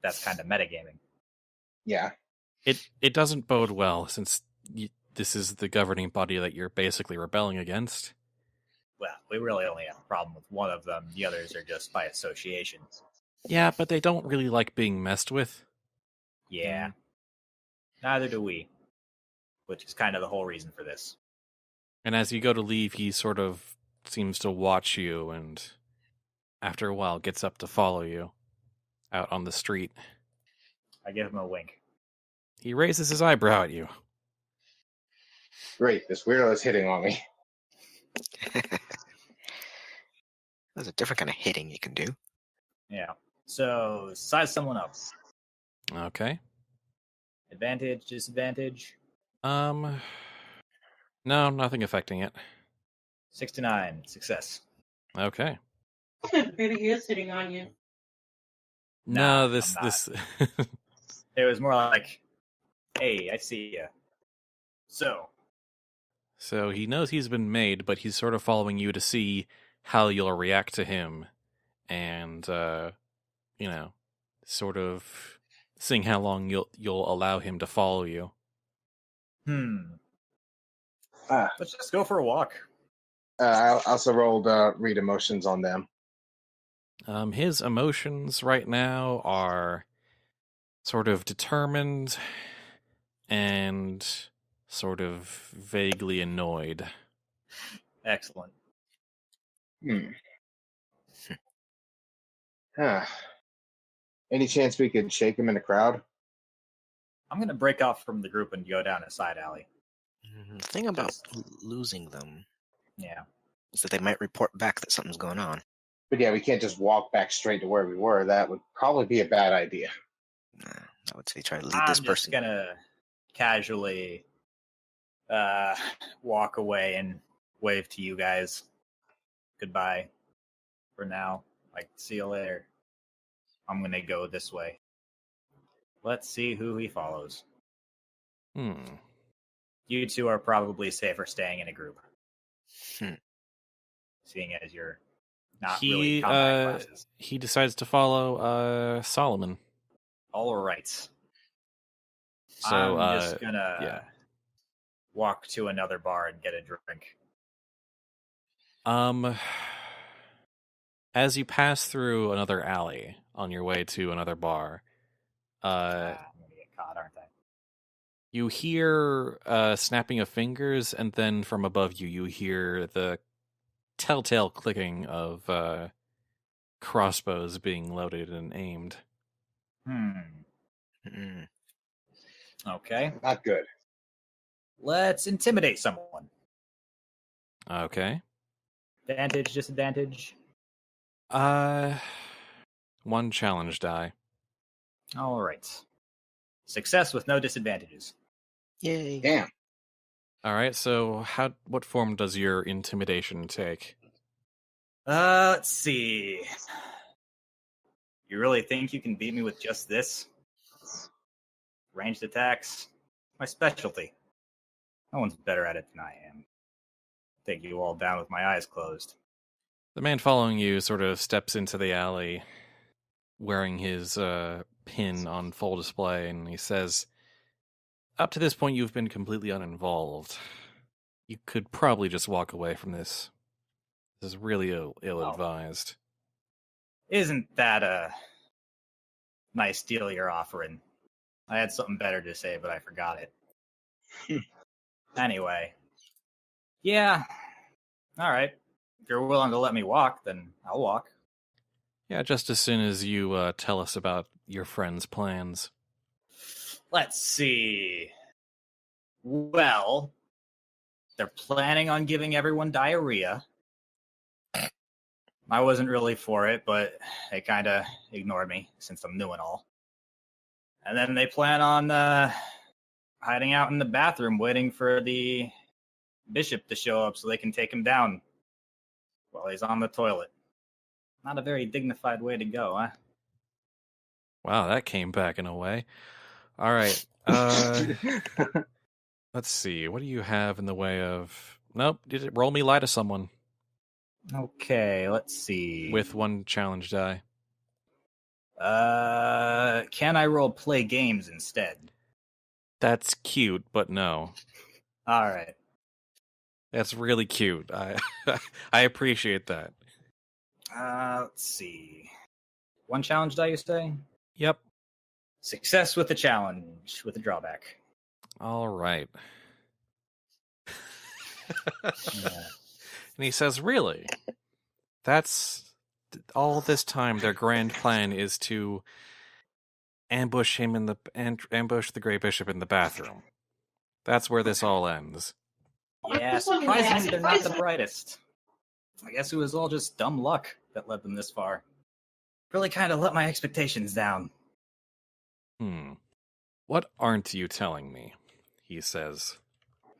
That's kind of metagaming. Yeah. It doesn't bode well, since this is the governing body that you're basically rebelling against. Well, we really only have a problem with one of them. The others are just by association. Yeah, but they don't really like being messed with. Yeah. Neither do we. Which is kind of the whole reason for this. And as you go to leave, he sort of seems to watch you, and after a while gets up to follow you out on the street. I give him a wink. He raises his eyebrow at you. Great. This weirdo is hitting on me. There's a different kind of hitting you can do. Yeah. So, size someone up. Okay. Advantage, disadvantage. No, nothing affecting it. 69. Success. Okay. Maybe he is sitting on you. No, I'm this It was more like, hey, I see ya. So he knows he's been made, but he's sort of following you to see how you'll react to him, and sort of seeing how long you'll allow him to follow you. Let's just go for a walk. I also rolled read emotions on them. His emotions right now are sort of determined and sort of vaguely annoyed. Excellent. Any chance we could shake him in the crowd? I'm going to break off from the group and go down a side alley. The thing about losing them Yeah. is that they might report back that something's going on. But yeah, we can't just walk back straight to where we were. That would probably be a bad idea. I would say try to lead I'm this just person. going to casually walk away and wave to you guys. Goodbye for now. Like, see you later. I'm going to go this way. Let's see who he follows. You two are probably safer staying in a group. Seeing as you're not really combat classes. He decides to follow Solomon. All right. So I'm just gonna walk to another bar and get a drink. As you pass through another alley on your way to another bar, I'm gonna get caught, aren't I? You hear snapping of fingers, and then from above you, you hear the telltale clicking of crossbows being loaded and aimed. Mm. Okay. Not good. Let's intimidate someone. Okay. Advantage, disadvantage. One challenge die. All right. Success with no disadvantages. Yay. Damn. All right. So, what form does your intimidation take? Let's see. You really think you can beat me with just this? Ranged attacks, my specialty. No one's better at it than I am. Take you all down with my eyes closed. The man following you sort of steps into the alley, wearing his pin on full display, and he says, "Up to this point, you've been completely uninvolved. You could probably just walk away from this. This is really ill-advised." Isn't that a nice deal you're offering? I had something better to say, but I forgot it. Anyway. Yeah. All right. If you're willing to let me walk, then I'll walk. Yeah, just as soon as you tell us about your friend's plans. Let's see. Well, they're planning on giving everyone diarrhea. I wasn't really for it, but they kind of ignored me since I'm new and all. And then they plan on hiding out in the bathroom waiting for the bishop to show up so they can take him down while he's on the toilet. Not a very dignified way to go, huh? Wow, that came back in a way. All right. Let's see. What do you have in the way of... Nope. Did it roll me lie to someone? Okay, let's see. With one challenge die. Can I roll play games instead? That's cute, but no. All right. That's really cute. I appreciate that. Let's see. One challenge die, you say? Yep. Success with the challenge, with a drawback. All right. Yeah. And he says, "Really? That's all this time. Their grand plan is to ambush him ambush the Grey Bishop in the bathroom. That's where this all ends." Yeah, surprisingly, they're not the brightest. I guess it was all just dumb luck that led them this far. Really kind of let my expectations down. What aren't you telling me? He says.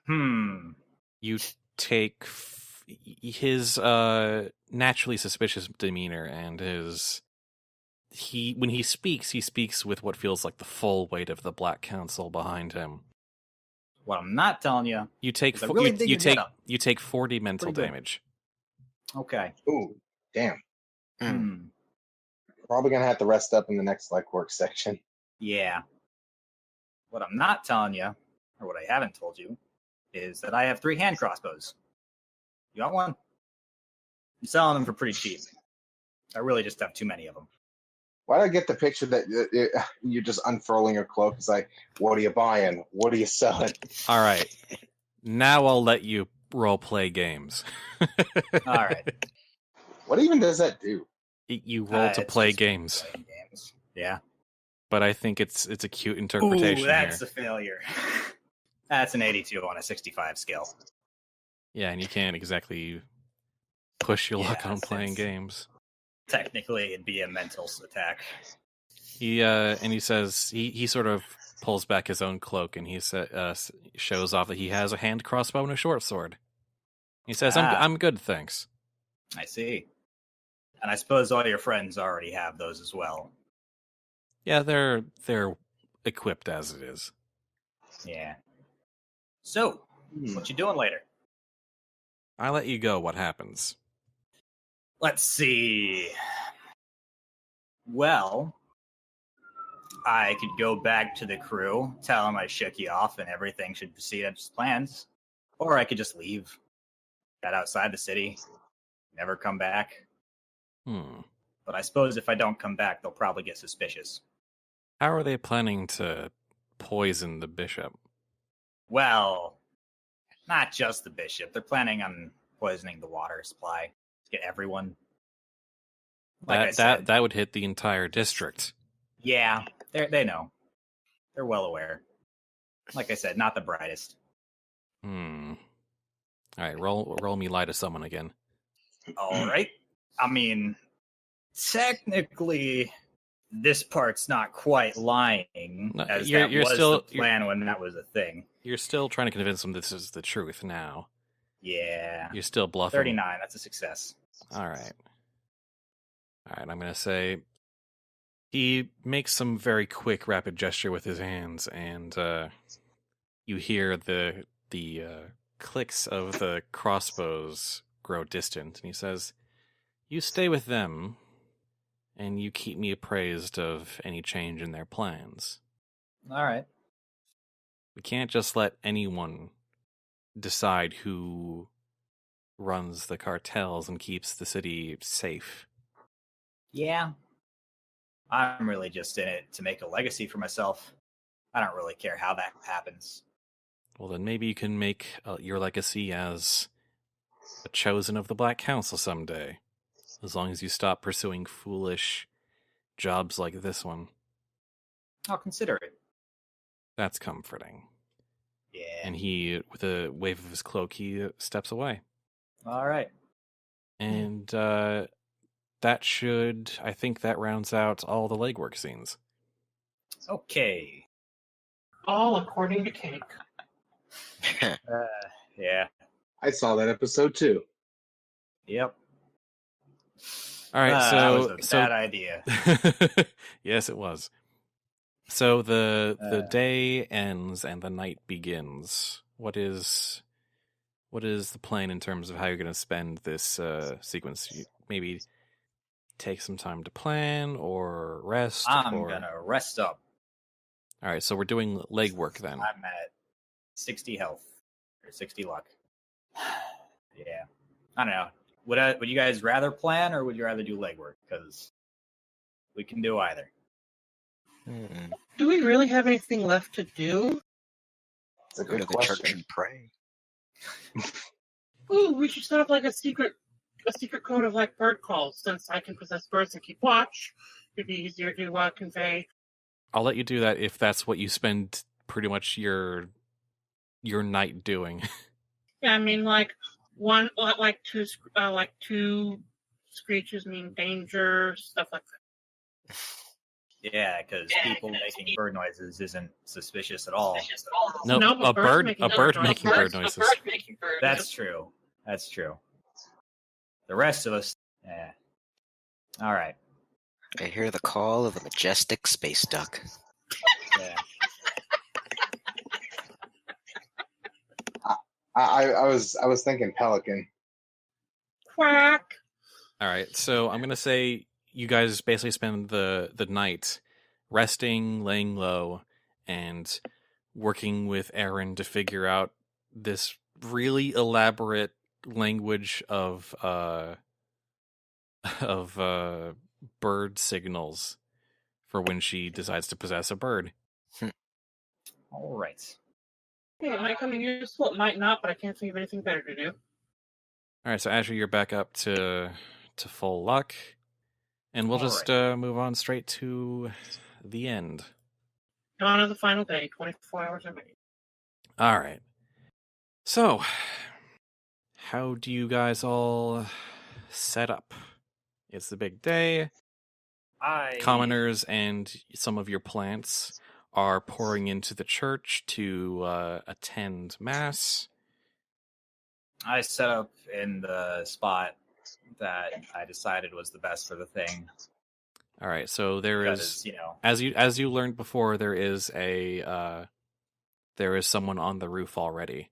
You take his naturally suspicious demeanor and when he speaks with what feels like the full weight of the Black Council behind him. What I'm not telling you, you take you take 40 mental damage. Okay. Ooh, damn. Probably gonna have to rest up in the next work section. Yeah. What I'm not telling you, or what I haven't told you, is that I have 3 hand crossbows. You want one? I'm selling them for pretty cheap. I really just have too many of them. Why do I get the picture that you're just unfurling your cloak? It's like, what are you buying? What are you selling? All right. Now I'll let you role play games. All right. What even does that do? You roll to play games. Yeah. But I think it's a cute interpretation. Ooh, that's here. a failure. That's an 82 on a 65 scale. Yeah, and you can't exactly push your luck on playing games. Technically, it'd be a mental attack. He says he sort of pulls back his own cloak and he shows off that he has a hand crossbow and a short sword. He says, "I'm good, thanks." I see. And I suppose all your friends already have those as well. Yeah, they're equipped as it is. Yeah. So, what you doing later? I let you go. What happens? Let's see. Well, I could go back to the crew, tell them I shook you off and everything should proceed as plans. Or I could just leave. Get outside the city. Never come back. But I suppose if I don't come back, they'll probably get suspicious. How are they planning to poison the bishop? Well, not just the bishop. They're planning on poisoning the water supply to get everyone. Like I said, that would hit the entire district. yeah, they know. They're well aware. Like I said, not the brightest. All right, roll me lie to someone again. All right. I mean, technically, this part's not quite lying, No, as you're that was still- the plan when that was a thing. You're still trying to convince them this is the truth now. Yeah. You're still bluffing. 39, that's a success. All right, I'm going to say he makes some very quick, rapid gesture with his hands, and you hear the clicks of the crossbows grow distant, and he says, "You stay with them, and you keep me appraised of any change in their plans. All right. We can't just let anyone decide who runs the cartels and keeps the city safe." Yeah. I'm really just in it to make a legacy for myself. I don't really care how that happens. Well, then maybe you can make your legacy as a chosen of the Black Council someday, as long as you stop pursuing foolish jobs like this one. I'll consider it. That's comforting. Yeah. And he, with a wave of his cloak, he steps away. All right. And I think that rounds out all the legwork scenes. Okay. All according to Cake. Yeah. I saw that episode too. Yep. All right, that was a bad idea. Yes, it was. So the day ends and the night begins. What is the plan in terms of how you're going to spend this sequence? Maybe take some time to plan or rest. I'm gonna rest up. All right, so we're doing legwork then. I'm at 60 health or 60 luck. Yeah. I don't know. Would you guys rather plan or would you rather do legwork? Because we can do either. Do we really have anything left to do? It's a Go to good the question. church and pray. Ooh, we should set up like a secret code of like bird calls. Since I can possess birds and keep watch, it'd be easier to convey. I'll let you do that if that's what you spend pretty much your night doing. Yeah, I mean two screeches mean danger, stuff like that. Yeah, because people making bird noises isn't suspicious at all. No, No, a bird making bird noises. That's true. That's true. The rest of us, all right. I hear the call of the majestic space duck. Yeah. I was thinking pelican. Quack. All right, so I'm gonna say you guys basically spend the night resting, laying low, and working with Erin to figure out this really elaborate language of bird signals for when she decides to possess a bird. All right. Yeah, it might come in useful, it might not, but I can't think of anything better to do. All right, so Azure, you're back up to full luck, and we'll All just move on straight to the end. Dawn of the final day, 24 hours remaining. All right. So, how do you guys all set up? It's the big day. Commoners and some of your plants are pouring into the church to attend mass. I set up in the spot that I decided was the best for the thing. All right, so there is, because, as you learned before, there is someone on the roof already.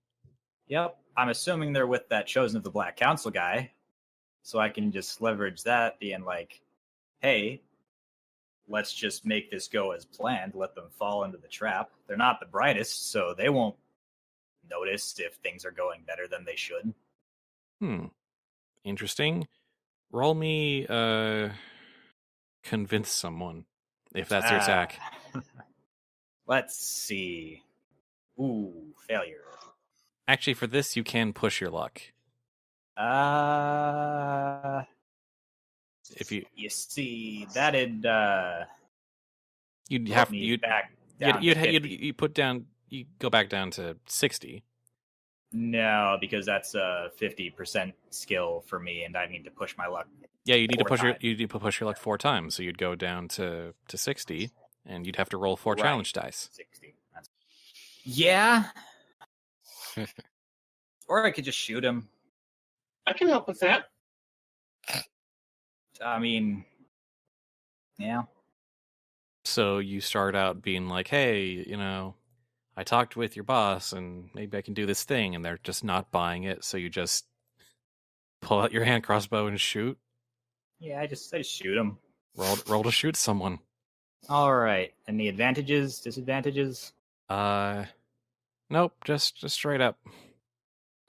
Yep, I'm assuming they're with that Chosen of the Black Council guy, so I can just leverage that, being like, hey, let's just make this go as planned, let them fall into the trap. They're not the brightest, so they won't notice if things are going better than they should. Interesting. Roll me convince someone, if that's your attack. Let's see. Ooh, failure. Actually, for this, you can push your luck. If you see, that'd you'd have me you'd back down to 50. you put down you go back down to 60. No, because that's a 50% skill for me, and I need to push my luck. Yeah, you need to 4 times. you need to push your luck 4 times, so you'd go down to 60, and you'd have to roll 4 challenge dice. 60. Yeah. Or I could just shoot him. I can help with that. I mean, yeah. So you start out being like, hey, you know, I talked with your boss and maybe I can do this thing, and they're just not buying it, so you just pull out your hand crossbow and shoot. Yeah, I just shoot him. Roll to shoot someone. All right. And the advantages, disadvantages? Nope, just straight up.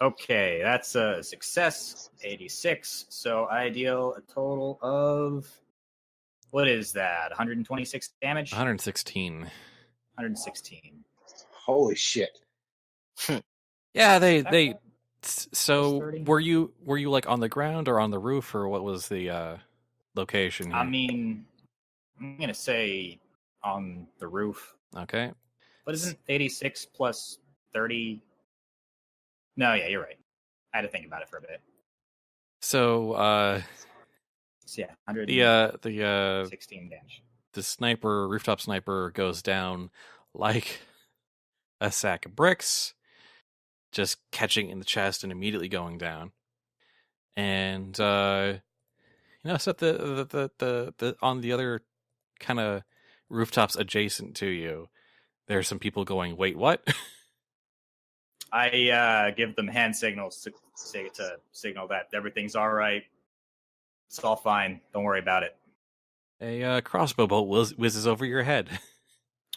Okay, that's a success, 86. So I deal a total of, what is that, 126 damage? 116. 116. Holy shit. Yeah, they Okay. so 30. were you like on the ground or on the roof, or what was the location here? I mean, I'm going to say on the roof. Okay. What isn't 86 plus 30? No, yeah, you're right. I had to think about it for a bit. So So yeah, 116 the damage. the rooftop sniper goes down like a sack of bricks, just catching in the chest and immediately going down. And so the on the other kind of rooftops adjacent to you, there's some people going, "Wait, what?" I give them hand signals to signal that everything's all right. It's all fine. Don't worry about it. A crossbow bolt whizzes over your head.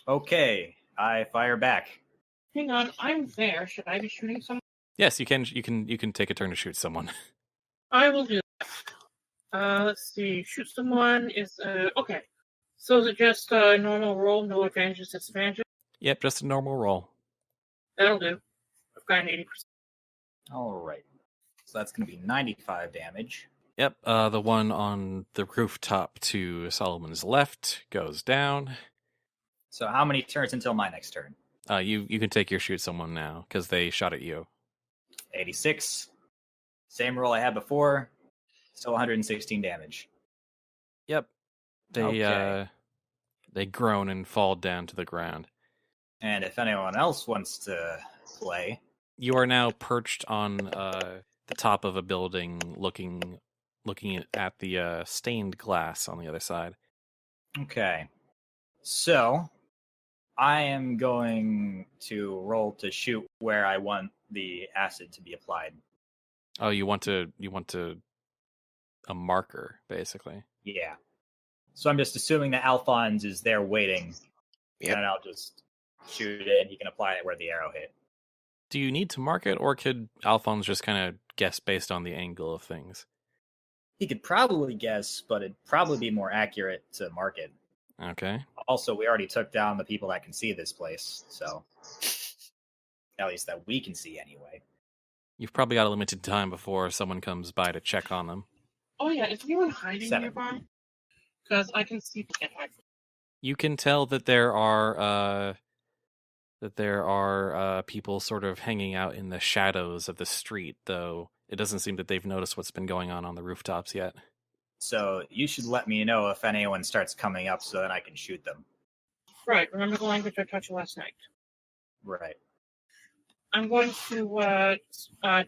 Okay, I fire back. Hang on, I'm there. Should I be shooting someone? Yes, you can take a turn to shoot someone. I will do that. Let's see. Shoot someone is okay. So is it just a normal roll, no advantages, disadvantages? Yep, just a normal roll. That'll do. I've got an 80%. All right. So that's going to be 95 damage. Yep, the one on the rooftop to Solomon's left goes down. So how many turns until my next turn? You can take your shoot someone now because they shot at you. 86. Same roll I had before. Still 116 damage. Yep. Okay. They groan and fall down to the ground. And if anyone else wants to play, you are now perched on the top of a building, looking at the stained glass on the other side. Okay. So I am going to roll to shoot where I want the acid to be applied. Oh, you want a marker, basically. Yeah. So I'm just assuming that Alfons is there waiting. Yep. And I'll just shoot it and he can apply it where the arrow hit. Do you need to mark it, or could Alfons just kind of guess based on the angle of things? He could probably guess, but it'd probably be more accurate to mark it. Okay. Also, we already took down the people that can see this place, so at least that we can see anyway. You've probably got a limited time before someone comes by to check on them. Oh yeah, is anyone hiding 7. nearby? Because I can see people get hide. You can tell that there are people sort of hanging out in the shadows of the street, though it doesn't seem that they've noticed what's been going on the rooftops yet. So you should let me know if anyone starts coming up so that I can shoot them. Right, remember the language I taught you last night. Right. I'm going to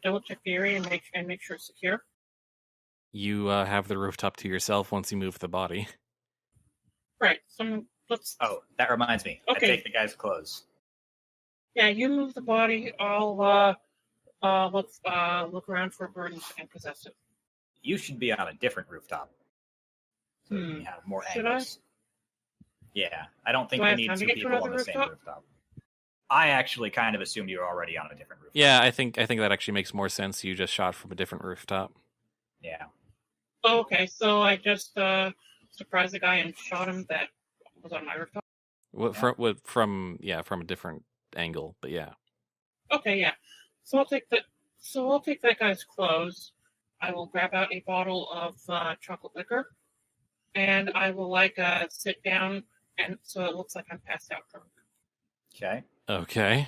double check the area and make sure it's secure. You have the rooftop to yourself once you move the body. Right, so let's... Oh, that reminds me. Okay. I take the guy's clothes. Yeah, you move the body, I'll look around for burdens and possess it. You should be on a different rooftop. So you can have more Should angles. Yeah, I don't think Do I we have need time to 2 get to people on another the same rooftop? rooftop. I actually kind of assumed you were already on a different rooftop. Yeah, I think that actually makes more sense. You just shot from a different rooftop. Yeah. Oh, okay, so I just surprised the guy and shot him that was on my rooftop. From a different angle, but yeah. Okay, yeah. So I'll take that guy's clothes. I will grab out a bottle of chocolate liquor, and I will sit down, and so it looks like I'm passed out drunk. Okay. Okay.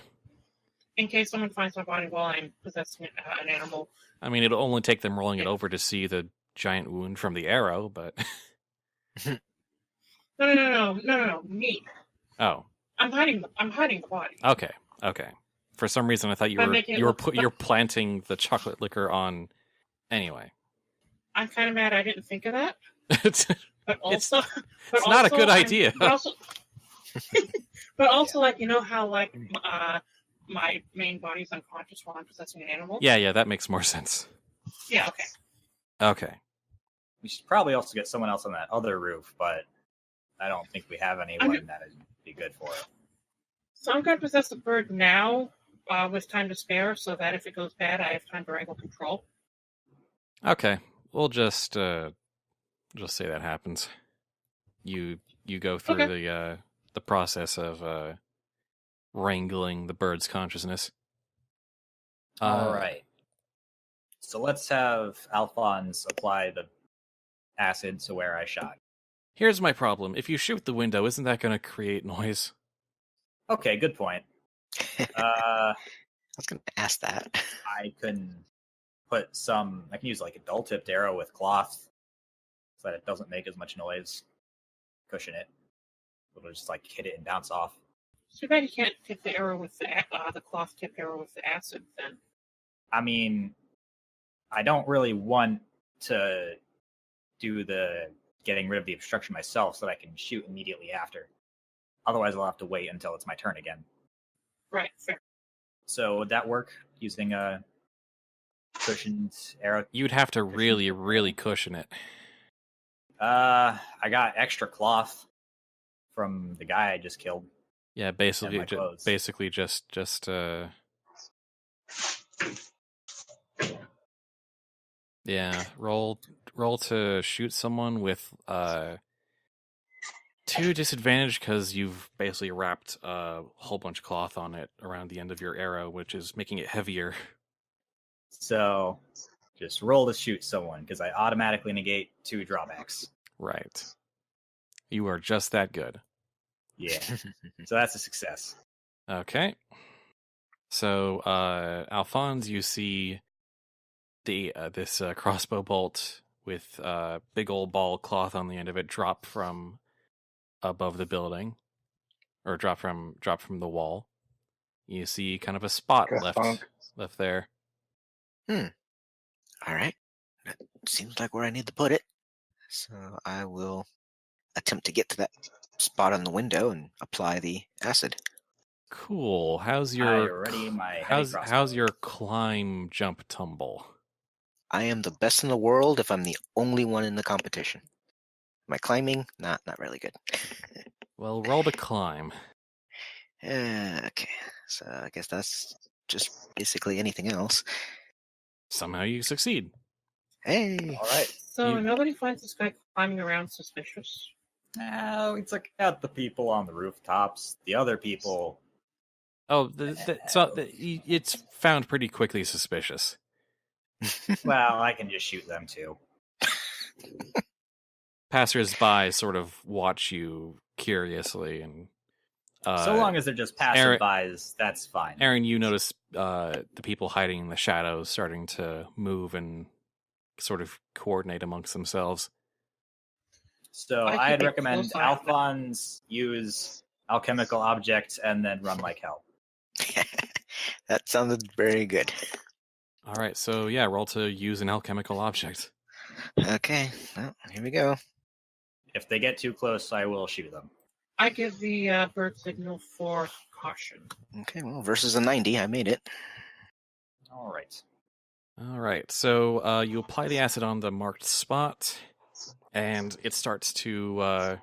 In case someone finds my body while I'm possessing an animal. I mean, it'll only take them rolling it over to see the giant wound from the arrow, but... No, me. Oh. I'm hiding the body. Okay. For some reason, I thought you're planting the chocolate liquor on... Anyway. I'm kind of mad I didn't think of that. But it's not a good idea. But also, like, you know how, like, my main body's unconscious while I'm possessing an animal? Yeah, that makes more sense. Yeah, Okay. We should probably also get someone else on that other roof, but I don't think we have anyone that would be good for it. So I'm going to possess the bird now with time to spare, so that if it goes bad, I have time to wrangle control. Okay. We'll just say that happens. You go through the process of wrangling the bird's consciousness. All right. So let's have Alfons apply the acid to where I shot. Here's my problem. If you shoot the window, isn't that going to create noise? Okay, good point. I was going to ask that. I can use like a dull-tipped arrow with cloth so that it doesn't make as much noise. Cushion it. It'll just like hit it and bounce off. Too bad you can't tip the arrow with the cloth tip arrow with the acid then. I mean, I don't really want to do the getting rid of the obstruction myself so that I can shoot immediately after. Otherwise, I'll have to wait until it's my turn again. Right, fair. So would that work, using a cushioned arrow? You'd have to really, really cushion it. I got extra cloth from the guy I just killed. Yeah, basically just yeah, roll to shoot someone with 2 disadvantage because you've basically wrapped a whole bunch of cloth on it around the end of your arrow, which is making it heavier. So just roll to shoot someone because I automatically negate 2 drawbacks. Right. You are just that good. Yeah. So that's a success. Okay. So, Alphonse, you see this crossbow bolt with big old ball cloth on the end of it drop from above the building, or drop from the wall. You see kind of a spot left there. All right. That seems like where I need to put it. So I will attempt to get to that spot on the window and apply the acid. Cool. How's your climb, jump, tumble? I am the best in the world if I'm the only one in the competition. My climbing, not really good. Well, roll to climb. Okay, so I guess that's just basically anything else. Somehow you succeed. Hey! All right. So nobody finds this guy climbing around suspicious? No, we took out the people on the rooftops. The other people... Oh, it's found pretty quickly suspicious. Well, I can just shoot them too. Passers-by sort of watch you curiously, and so long as they're just passers-bys, that's fine. Erin, you notice the people hiding in the shadows starting to move and sort of coordinate amongst themselves. So I'd recommend Alphons use alchemical objects and then run like hell. That sounded very good. All right, so yeah, roll to use an alchemical object. Okay, well, here we go. If they get too close, I will shoot them. I give the bird signal for caution. Okay, well, versus a 90, I made it. All right, so you apply the acid on the marked spot, and it starts to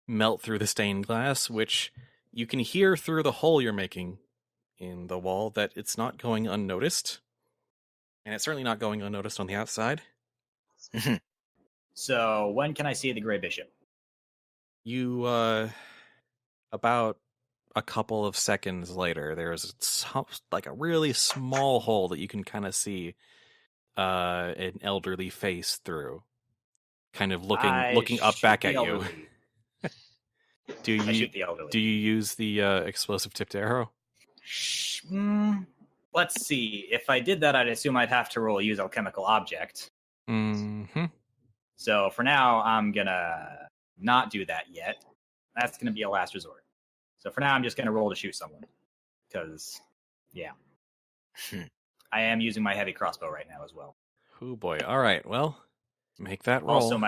melt through the stained glass, which you can hear through the hole you're making in the wall that it's not going unnoticed. And it's certainly not going unnoticed on the outside. So when can I see the Grey Bishop? You, about a couple of seconds later, there's like a really small hole that you can kind of see an elderly face through, kind of looking up back at you. I shoot the elderly. Do you use the explosive tipped arrow? Let's see. If I did that, I'd assume I'd have to roll use alchemical object. Mm-hmm. So for now, I'm gonna not do that yet. That's gonna be a last resort. So for now, I'm just gonna roll to shoot someone. Because, yeah. I am using my heavy crossbow right now as well. Oh boy. All right. Well, make that roll. Also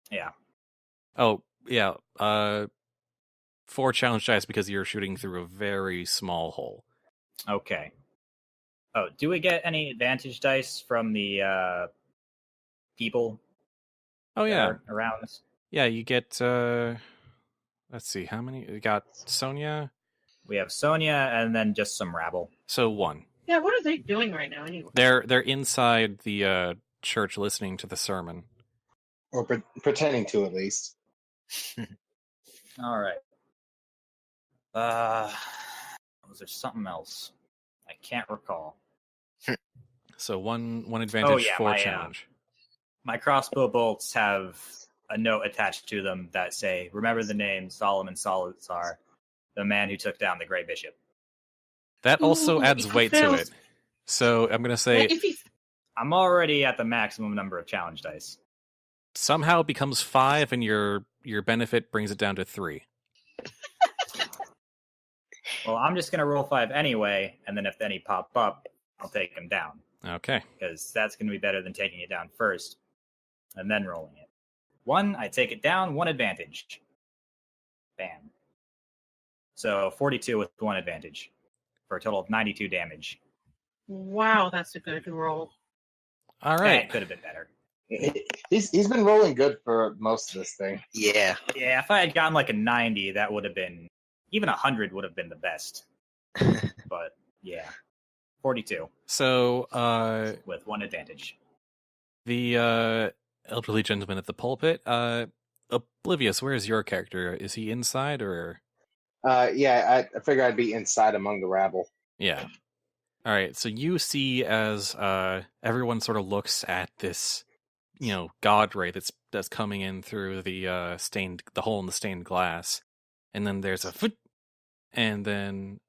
yeah. Oh, yeah. 4 challenge dice because you're shooting through a very small hole. Okay. Oh, do we get any advantage dice from the people? Oh, yeah. Around us? Yeah, you get, let's see, how many? We got Sonia. We have Sonia and then just some rabble. So 1. Yeah, what are they doing right now anyway? They're inside the church listening to the sermon. Or pretending to, at least. All right. Was there something else? I can't recall. So one advantage, 4 my challenge. My crossbow bolts have a note attached to them that say, "Remember the name Solomon Salazar, the man who took down the Grey Bishop." That also adds weight to it. So I'm going to say... I'm already at the maximum number of challenge dice. Somehow it becomes 5 and your benefit brings it down to 3. Well, I'm just going to roll 5 anyway, and then if any pop up, I'll take them down. Okay. Because that's going to be better than taking it down first, and then rolling it. 1, I take it down, 1 advantage. Bam. So 42 with 1 advantage, for a total of 92 damage. Wow, that's a good roll. All right. That could have been better. He's been rolling good for most of this thing. Yeah. Yeah, if I had gotten like a 90, that would have been... Even 100 would have been the best. But, yeah. 42. So, with 1 advantage. The elderly gentleman at the pulpit, Oblivious, where is your character? Is he inside, or...? Yeah, I figure I'd be inside among the rabble. Yeah. All right, so you see as everyone sort of looks at this, god ray that's coming in through the hole in the stained glass, and then there's a foot, and then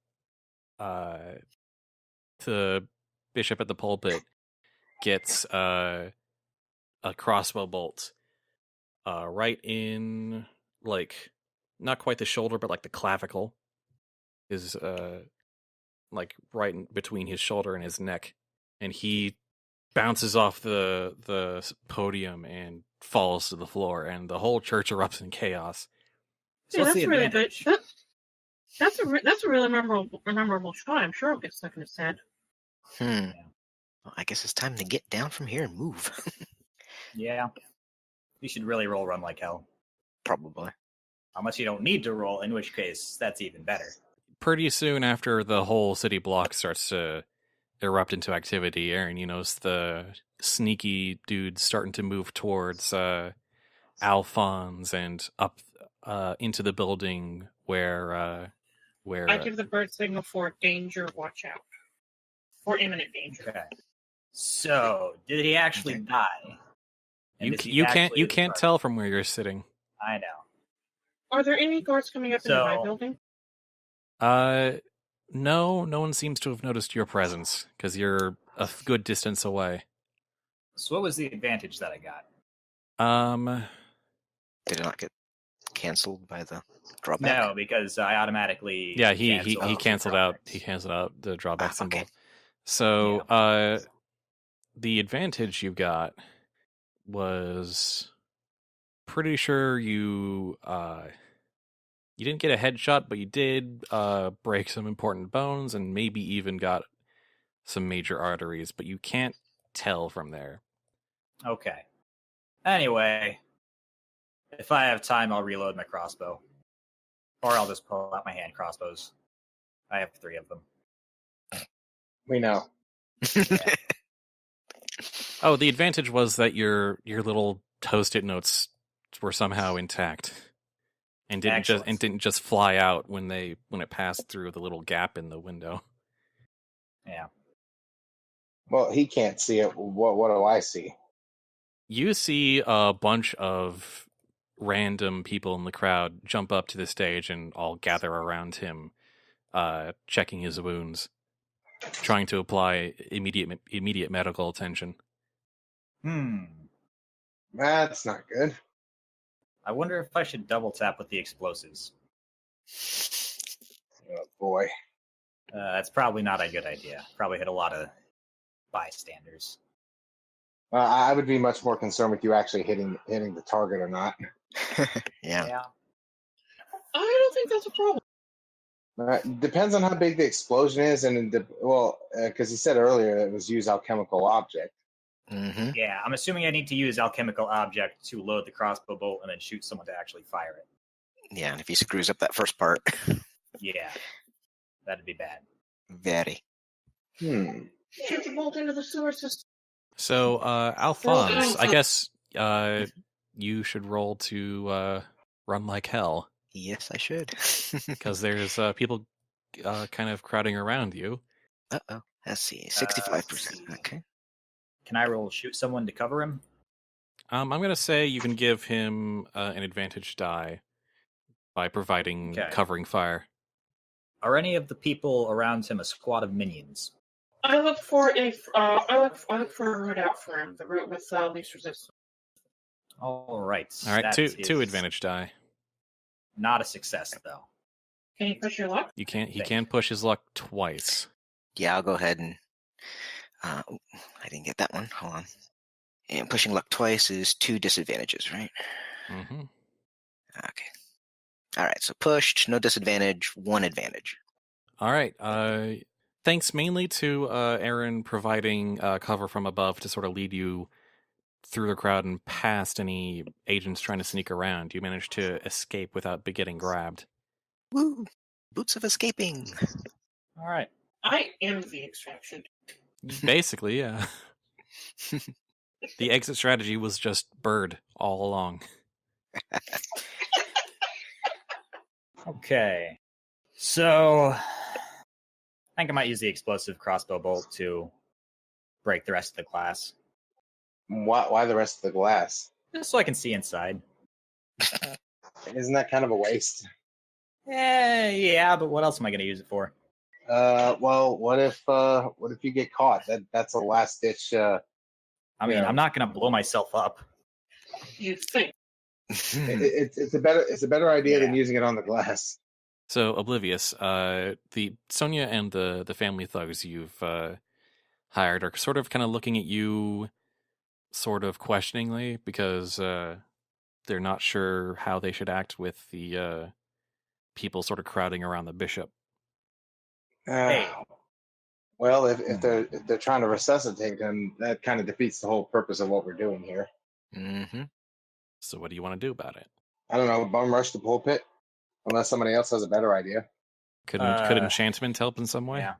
the bishop at the pulpit gets a crossbow bolt right in, like, not quite the shoulder, but like the clavicle is like right in between his shoulder and his neck, and he bounces off the podium and falls to the floor, and the whole church erupts in chaos. Yeah, that's really good. That's a really memorable shot. I'm sure it'll get stuck in his head. Well, I guess it's time to get down from here and move. Yeah. You should really run like hell. Probably. Unless you don't need to roll, in which case that's even better. Pretty soon after the whole city block starts to erupt into activity, Erin, you notice the sneaky dudes starting to move towards Alfons and up into the building where I give the bird signal for danger, watch out. For imminent danger. Okay. So, did he actually die? And You can't tell from where you're sitting. I know. Are there any guards coming up into my building? No one seems to have noticed your presence, because you're a good distance away. So what was the advantage that I got? Did it not get canceled by the drawback? No, because I automatically... Yeah, he canceled out. He canceled out the drawback symbol. Okay. So, the advantage you got was pretty sure you didn't get a headshot, but you did break some important bones and maybe even got some major arteries, but you can't tell from there. Okay. Anyway, if I have time, I'll reload my crossbow. Or I'll just pull out my hand crossbows. I have 3 of them. We know. Yeah. Oh, the advantage was that your little Post-it notes were somehow intact. and didn't just fly out when it passed through the little gap in the window. Yeah. Well, he can't see it. What do I see? You see a bunch of random people in the crowd jump up to the stage and all gather around him, checking his wounds, trying to apply immediate medical attention. That's not good. I wonder if I should double tap with the explosives. Oh boy. That's probably not a good idea. Probably hit a lot of bystanders. I would be much more concerned with you actually hitting the target or not. Yeah. I don't think that's a problem. Depends on how big the explosion is, and because he said earlier it was use alchemical object. Mm-hmm. Yeah, I'm assuming I need to use alchemical object to load the crossbow bolt and then shoot someone to actually fire it. Yeah, and if he screws up that first part, Yeah, that'd be bad. very. Shoot the bolt into the sewer system. So, Alfons, I guess you should roll to run like hell. Yes, I should. Because there's people kind of crowding around you. Uh-oh. Let's see. 65%. Okay. Can I roll shoot someone to cover him? I'm going to say you can give him an advantage die by providing covering fire. Are any of the people around him a squad of minions? I look for I look for a route out for him. The route with least resistance. All right. All right, that two is advantage die. Not a success though. Can you push your luck? You can't. He can push his luck twice. Yeah, I'll go ahead and... I didn't get that one. Hold on. And pushing luck twice is 2 disadvantages, right? Mm-hmm. Okay. All right, so pushed, no disadvantage, 1 advantage. All right. Thanks mainly to Erin providing cover from above to sort of lead you through the crowd and past any agents trying to sneak around. You managed to escape without getting grabbed. Woo! Boots of escaping. All right. I am the extraction. Basically, yeah. The exit strategy was just bird all along. Okay. So I think I might use the explosive crossbow bolt to break the rest of the glass. Why the rest of the glass? Just so I can see inside. Isn't that kind of a waste? Yeah, but what else am I going to use it for? Well, what if you get caught? That's a last ditch. I mean, I'm not going to blow myself up. You think? It's a better idea than using it on the glass. So, Oblivious, the Sonia and the family thugs you've hired are sort of kind of looking at you sort of questioningly because they're not sure how they should act with the people sort of crowding around the bishop. Hey. Well, if they're trying to resuscitate him, that kind of defeats the whole purpose of what we're doing here. Mm-hmm. So what do you want to do about it? I don't know. Bum rush the pulpit, unless somebody else has a better idea. Could enchantment help in some way? Yeah.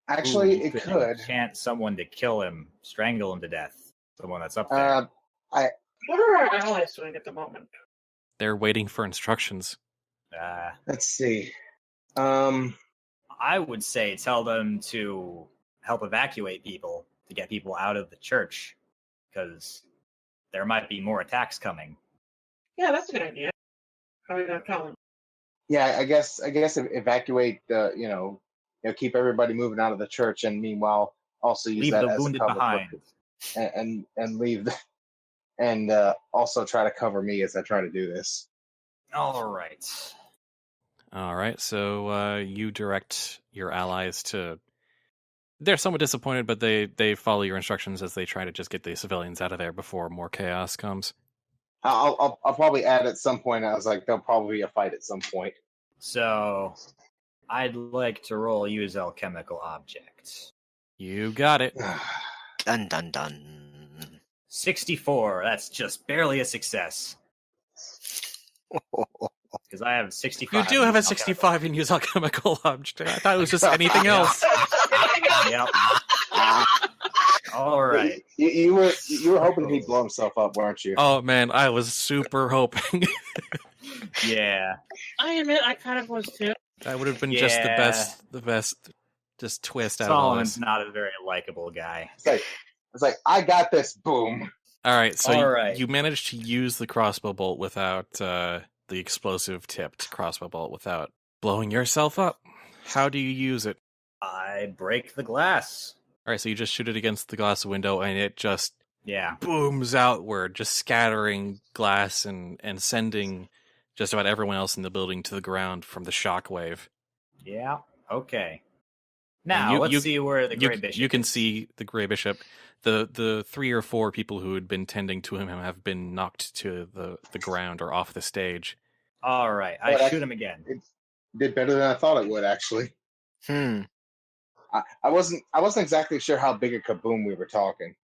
Actually, it could. Enchant someone to kill him, strangle him to death. Someone that's up there. What are our allies doing at the moment? They're waiting for instructions. Let's see. I would say tell them to help evacuate people to get people out of the church, because there might be more attacks coming. Yeah, that's a good idea. How are you gonna tell them? Yeah, I guess evacuate. Keep everybody moving out of the church, and meanwhile also use Leave that the as wounded a cover behind. and leave and also try to cover me as I try to do this. All right. So you direct your allies to... They're somewhat disappointed, but they follow your instructions as they try to just get the civilians out of there before more chaos comes. I'll probably add at some point. I was like, there'll probably be a fight at some point. So I'd like to roll use alchemical object. You got it. Dun, dun, dun. 64. That's just barely a success. Because I have 65. You do have a 65 and use alchemical object. I thought it was just anything else. Yep. All right. You were hoping he'd blow himself up, weren't you? Oh man, I was super hoping. Yeah. I admit I kind of was too. That would have been just the best, just twist out of all Solomon's this. not a very likable guy. It's like I got this. Boom. All right, so All right. you managed to use the crossbow bolt without the explosive tipped crossbow bolt without blowing yourself up. How do you use it? I break the glass. All right, so you just shoot it against the glass window, and it just Yeah. booms outward, just scattering glass and sending just about everyone else in the building to the ground from the shockwave. Yeah. Okay. Now let's see where the Grey Bishop. You can see the Grey Bishop. The 3 or 4 people who had been tending to him have been knocked to the ground or off the stage. All right, I shoot him again. It did better than I thought it would, actually. I wasn't exactly sure how big a kaboom we were talking.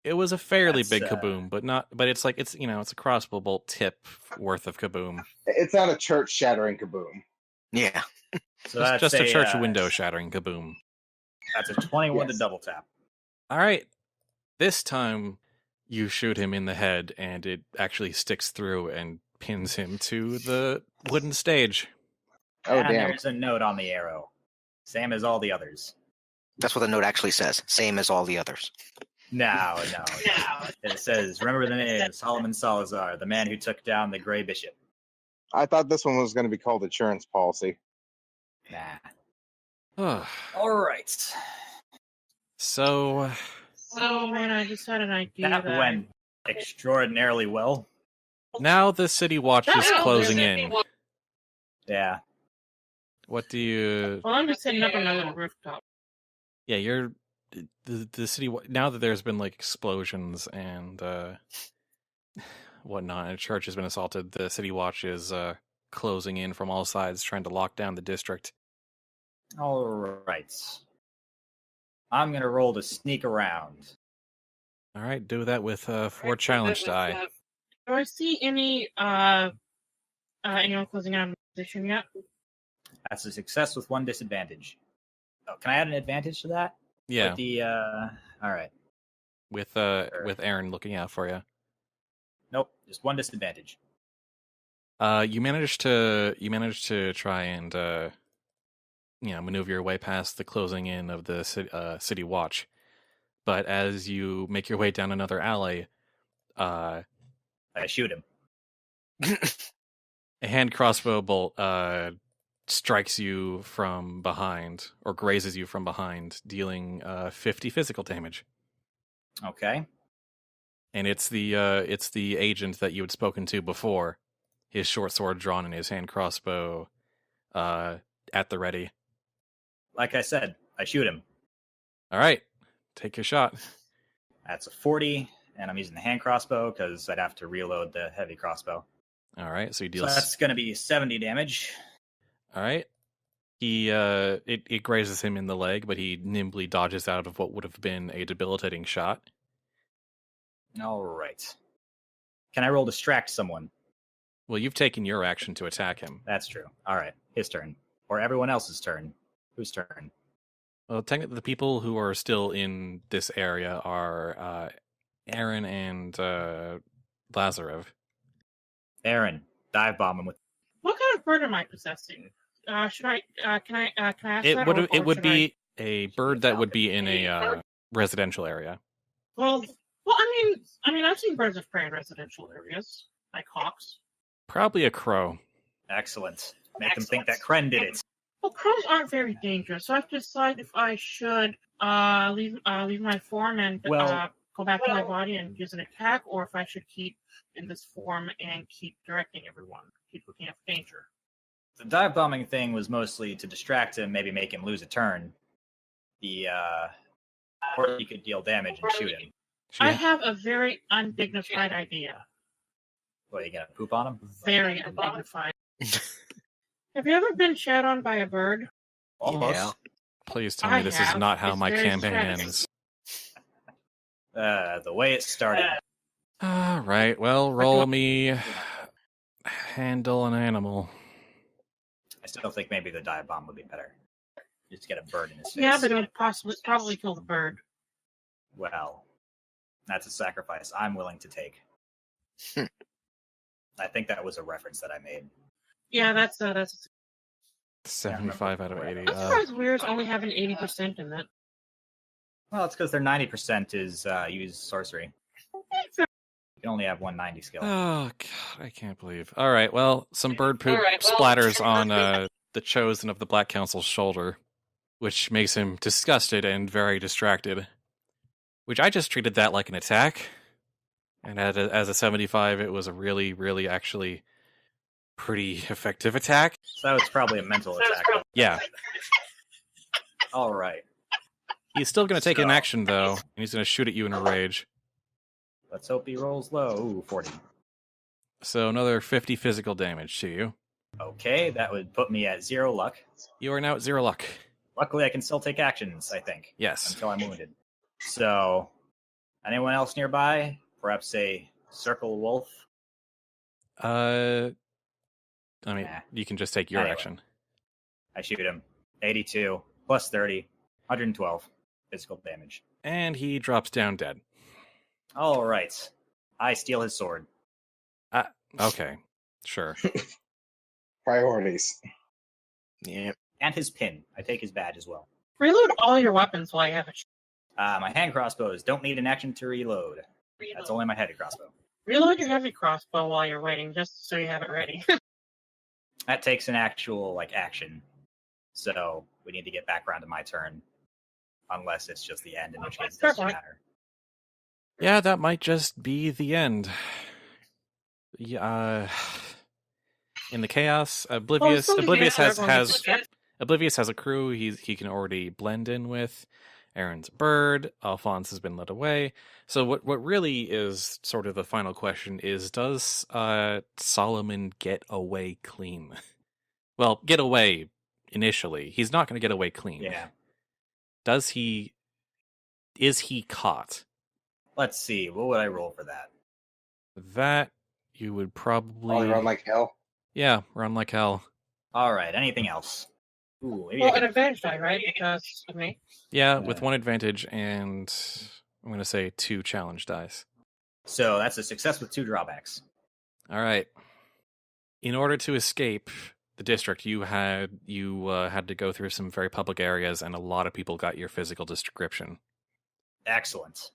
It was a fairly big kaboom, but it's like it's a crossbow bolt tip worth of kaboom. It's not a church shattering kaboom. Yeah. So It's that's just a church window shattering kaboom. That's a 21 Yes. to double tap. All right. This time you shoot him in the head and it actually sticks through and pins him to the wooden stage. Oh, and damn. There's a note on the arrow. Same as all the others. That's what the note actually says. Same as all the others. No. It says, remember the name, Solomon Salazar, the man who took down the Grey Bishop. I thought this one was going to be called insurance policy. Nah. All right. So, Oh man, I just had an idea. That went extraordinarily well. now the city watch is closing in. Yeah. What do you... Well, I'm just sitting up on my little rooftop. Yeah, you're... The city... Now that there's been, like, explosions and whatnot, and a church has been assaulted, the city watch is closing in from all sides, trying to lock down the district. All right. I'm going to roll to sneak around. All right, do that with 4 challenge die. Do I see any anyone closing out of position yet? That's a success with 1 disadvantage. Oh, can I add an advantage to that? Yeah, With the, all right. with Erin looking out for you. Nope, just 1 disadvantage. You managed to try and maneuver your way past the closing in of the city watch, but as you make your way down another alley, I shoot him. a hand crossbow bolt strikes you from behind or grazes you from behind, dealing 50 physical damage. Okay. And it's the agent that you had spoken to before, his short sword drawn and his hand crossbow at the ready. Like I said, I shoot him. All right, take your shot. That's a 40, and I'm using the hand crossbow because I'd have to reload the heavy crossbow. All right, so you So deal. that's going to be 70 damage. All right, he it grazes him in the leg, but he nimbly dodges out of what would have been a debilitating shot. All right. Can I roll distract someone? Well, you've taken your action to attack him. That's true. All right, his turn. Or everyone else's turn. Whose turn? Well, technically, the people who are still in this area are Erin and Lazarev. Erin, dive bomb him with... What kind of bird am I possessing? Should I? Can I ask that? It would be a bird that would be in a residential area. Well, I mean, I've seen birds of prey in residential areas, like hawks. Probably a crow. Excellent. Make them think that Kren did it. Well, crows aren't very dangerous, so I have to decide if I should leave my form and go back to my body and use an attack, or if I should keep in this form and keep directing everyone, keep looking out for danger. The dive bombing thing was mostly to distract him, maybe make him lose a turn. Or he could deal damage and shoot him. I have a very undignified idea. What, are you going to poop on him? Very undignified. Have you ever been shat on by a bird? Almost. Yeah. Please tell me this is not how my campaign ends. The way it started. All right, well, roll me handle an animal. I still think maybe the dive bomb would be better. Just get a bird in his face. Yeah, but it would probably kill the bird. Well, that's a sacrifice I'm willing to take. I think that was a reference that I made. Yeah, that's 75 out of 80. I'm surprised Weirs only have an 80% in that. Well, it's because their 90% is use sorcery. You can only have 190 skill. Oh, God, I can't believe. All right, well, some bird poop All right, well, splatters on the chosen of the Black Council's shoulder, which makes him disgusted and very distracted. Which I just treated that like an attack. And as a 75, it was a really, really actually pretty effective attack. So it's probably a mental attack. Yeah. All right. He's still going to take an action, though, and he's going to shoot at you in a rage. Let's hope he rolls low. Ooh, 40. So another 50 physical damage to you. Okay, that would put me at 0 luck. You are now at 0 luck. Luckily, I can still take actions, I think. Yes. Until I'm wounded. So, anyone else nearby? Perhaps a circle wolf? I mean, Nah. you can just take your Anyway. action. I shoot him. 82 plus 30, 112 physical damage. And he drops down dead. All right. I steal his sword. Okay, sure. Priorities. Yeah. And his pin. I take his badge as well. Reload all your weapons while you have it. My hand crossbows don't need an action to reload. That's only my heavy crossbow. Reload your heavy crossbow while you're waiting, just so you have it ready. That takes an actual action. So we need to get back around to my turn. Unless it's just the end, in which case it doesn't matter. Yeah, that might just be the end. Yeah. In the chaos, Oblivious has Oblivious has a crew he can already blend in with. Erin's a bird. Alfons has been led away. So what really is sort of the final question is, does Solomon get away clean? Well, get away initially. He's not going to get away clean. Yeah. Is he caught? Let's see. What would I roll for that? That you would probably Run like hell. Yeah, run like hell. All right. Anything else? Ooh, maybe Well, an advantage die, right? Because of me. Yeah, with one advantage and I'm going to say 2 challenge dice. So that's a success with 2 drawbacks. All right. In order to escape the district, you had to go through some very public areas, and a lot of people got your physical description. Excellent.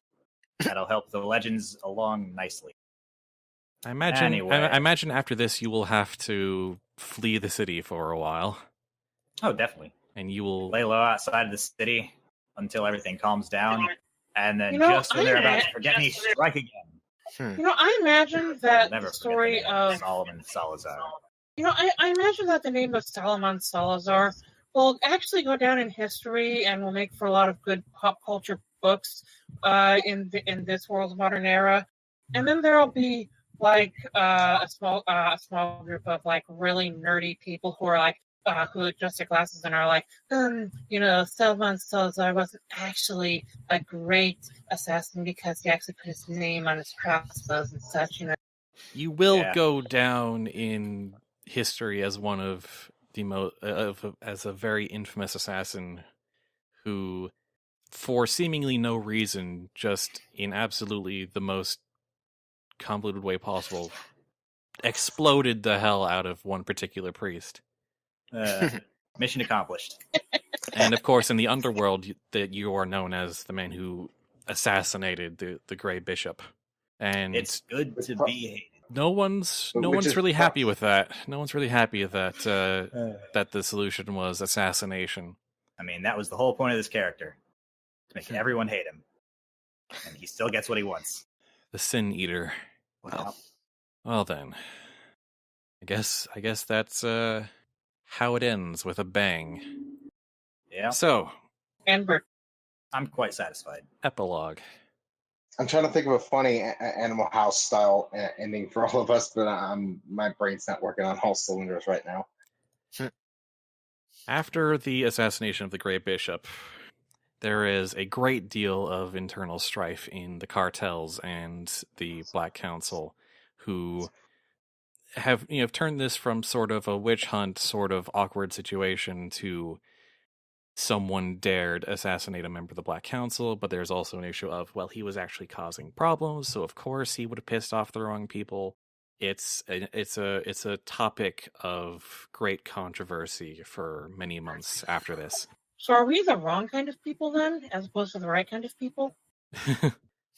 That'll help the legends along nicely. I imagine. Anyway. I imagine after this, you will have to flee the city for a while, Oh, definitely. and you will. Lay low outside of the city until everything calms down, and then You know, just when they're about to forget me, strike again. You know, I imagine I'll that never the forget story the name of Solomon Salazar. You know, I imagine that the name of Salomon Salazar will actually go down in history and will make for a lot of good pop culture books in this world's modern era. And then there'll be a small group of really nerdy people who are who adjust their glasses and are Salomon Salazar wasn't actually a great assassin because he actually put his name on his crossbows and such. You will Yeah. go down in history as one of the as a very infamous assassin who, for seemingly no reason, just in absolutely the most convoluted way possible, exploded the hell out of one particular priest. Mission accomplished. And of course, in the underworld, that you are known as the man who assassinated the Grey Bishop. And It's good to be hated. no one's really happy with that. No one's really happy that that the solution was assassination. I mean, that was the whole point of this character. To make everyone hate him. And he still gets what he wants. The Sin Eater. Well then, I guess that's how it ends, with a bang. Yeah. So, Amber. I'm quite satisfied. epilogue. I'm trying to think of a funny Animal House style ending for all of us, but my brain's not working on all cylinders right now. After the assassination of the Grey Bishop, there is a great deal of internal strife in the cartels and the Black Council, who have turned this from sort of a witch hunt, sort of awkward situation to someone dared assassinate a member of the Black Council, but there's also an issue of, well, he was actually causing problems, so of course he would have pissed off the wrong people. it's a topic of great controversy for many months after this. So are we the wrong kind of people then, as opposed to the right kind of people?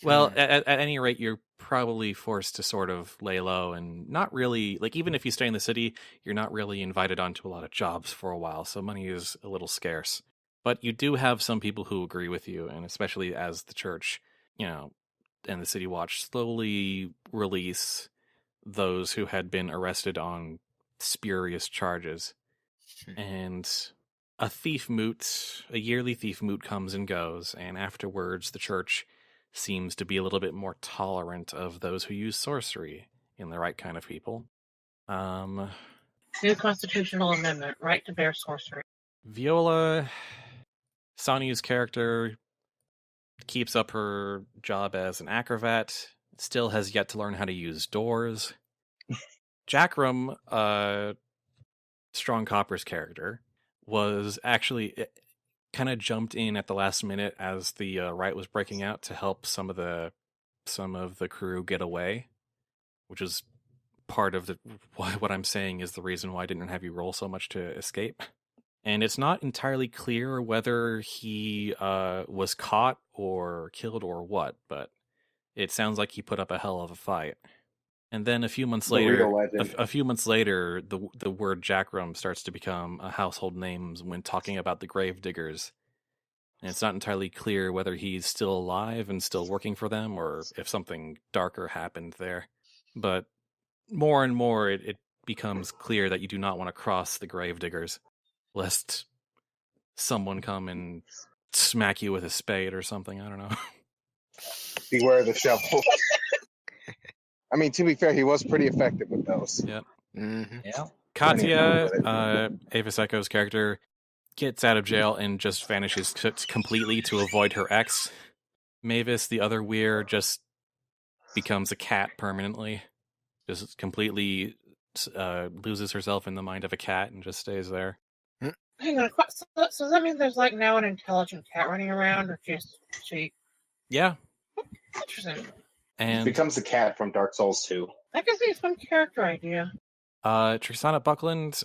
Well, at any rate, you're probably forced to sort of lay low and not really, like, even if you stay in the city, you're not really invited onto a lot of jobs for a while, so money is a little scarce. But you do have some people who agree with you, and especially as the church, and the City Watch slowly release those who had been arrested on spurious charges. And a yearly thief moot comes and goes, and afterwards the church seems to be a little bit more tolerant of those who use sorcery in the right kind of people. New constitutional amendment, right to bear sorcery. Viola, Sanyu's character, keeps up her job as an acrobat, still has yet to learn how to use doors. Jackram, Strong Copper's character, was actually kind of jumped in at the last minute as the riot was breaking out to help some of the crew get away, which is part of what I'm saying is the reason why I didn't have you roll so much to escape. And it's not entirely clear whether he was caught or killed or what, but it sounds like he put up a hell of a fight. And then a few months later, the word Jackram starts to become a household name when talking about the Gravediggers. And it's not entirely clear whether he's still alive and still working for them, or if something darker happened there. But more and more, it becomes clear that you do not want to cross the Gravediggers, lest someone come and smack you with a spade or something. I don't know. Beware the shovel. I mean, to be fair, he was pretty effective with those. Yep. Mm-hmm. Yeah. Katya, Ava Psycho's character, gets out of jail and just vanishes completely to avoid her ex. Mavis, the other weir, just becomes a cat permanently. Just completely loses herself in the mind of a cat and just stays there. Hang on, so does that mean there's like now an intelligent cat running around, or just she? Yeah. Interesting. And He becomes a cat from Dark Souls 2. That gives me some character idea. Trixana Buckland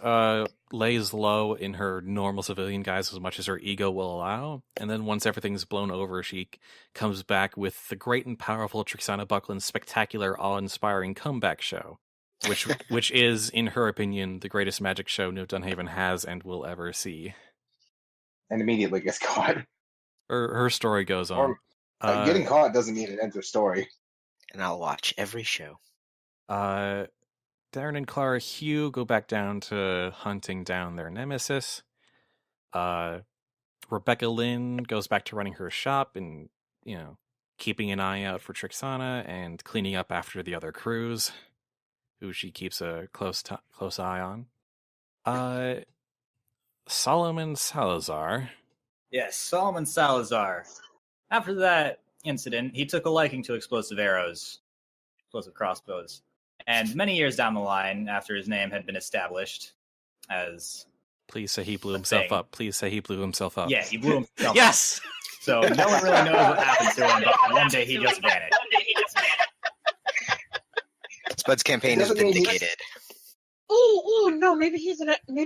lays low in her normal civilian guise as much as her ego will allow, and then once everything's blown over, she comes back with the great and powerful Trixana Buckland's spectacular, awe-inspiring comeback show, which is, in her opinion, the greatest magic show New Dunhaven has and will ever see. And immediately gets caught. Her story goes on. Getting caught doesn't mean it ends her story. And I'll watch every show. Darren and Clara Hugh go back down to hunting down their nemesis. Rebecca Lynn goes back to running her shop and, keeping an eye out for Trixana and cleaning up after the other crews, who she keeps a close eye on. Solomon Salazar. Yes, Solomon Salazar. After that incident, he took a liking to explosive crossbows. And many years down the line, after his name had been established as... Please say he blew himself up. Please say he blew himself up. Yeah, he blew himself up. Yes! So no one really knows what happened to him, but one day he just vanished. Spud's campaign is vindicated. Oh no! Maybe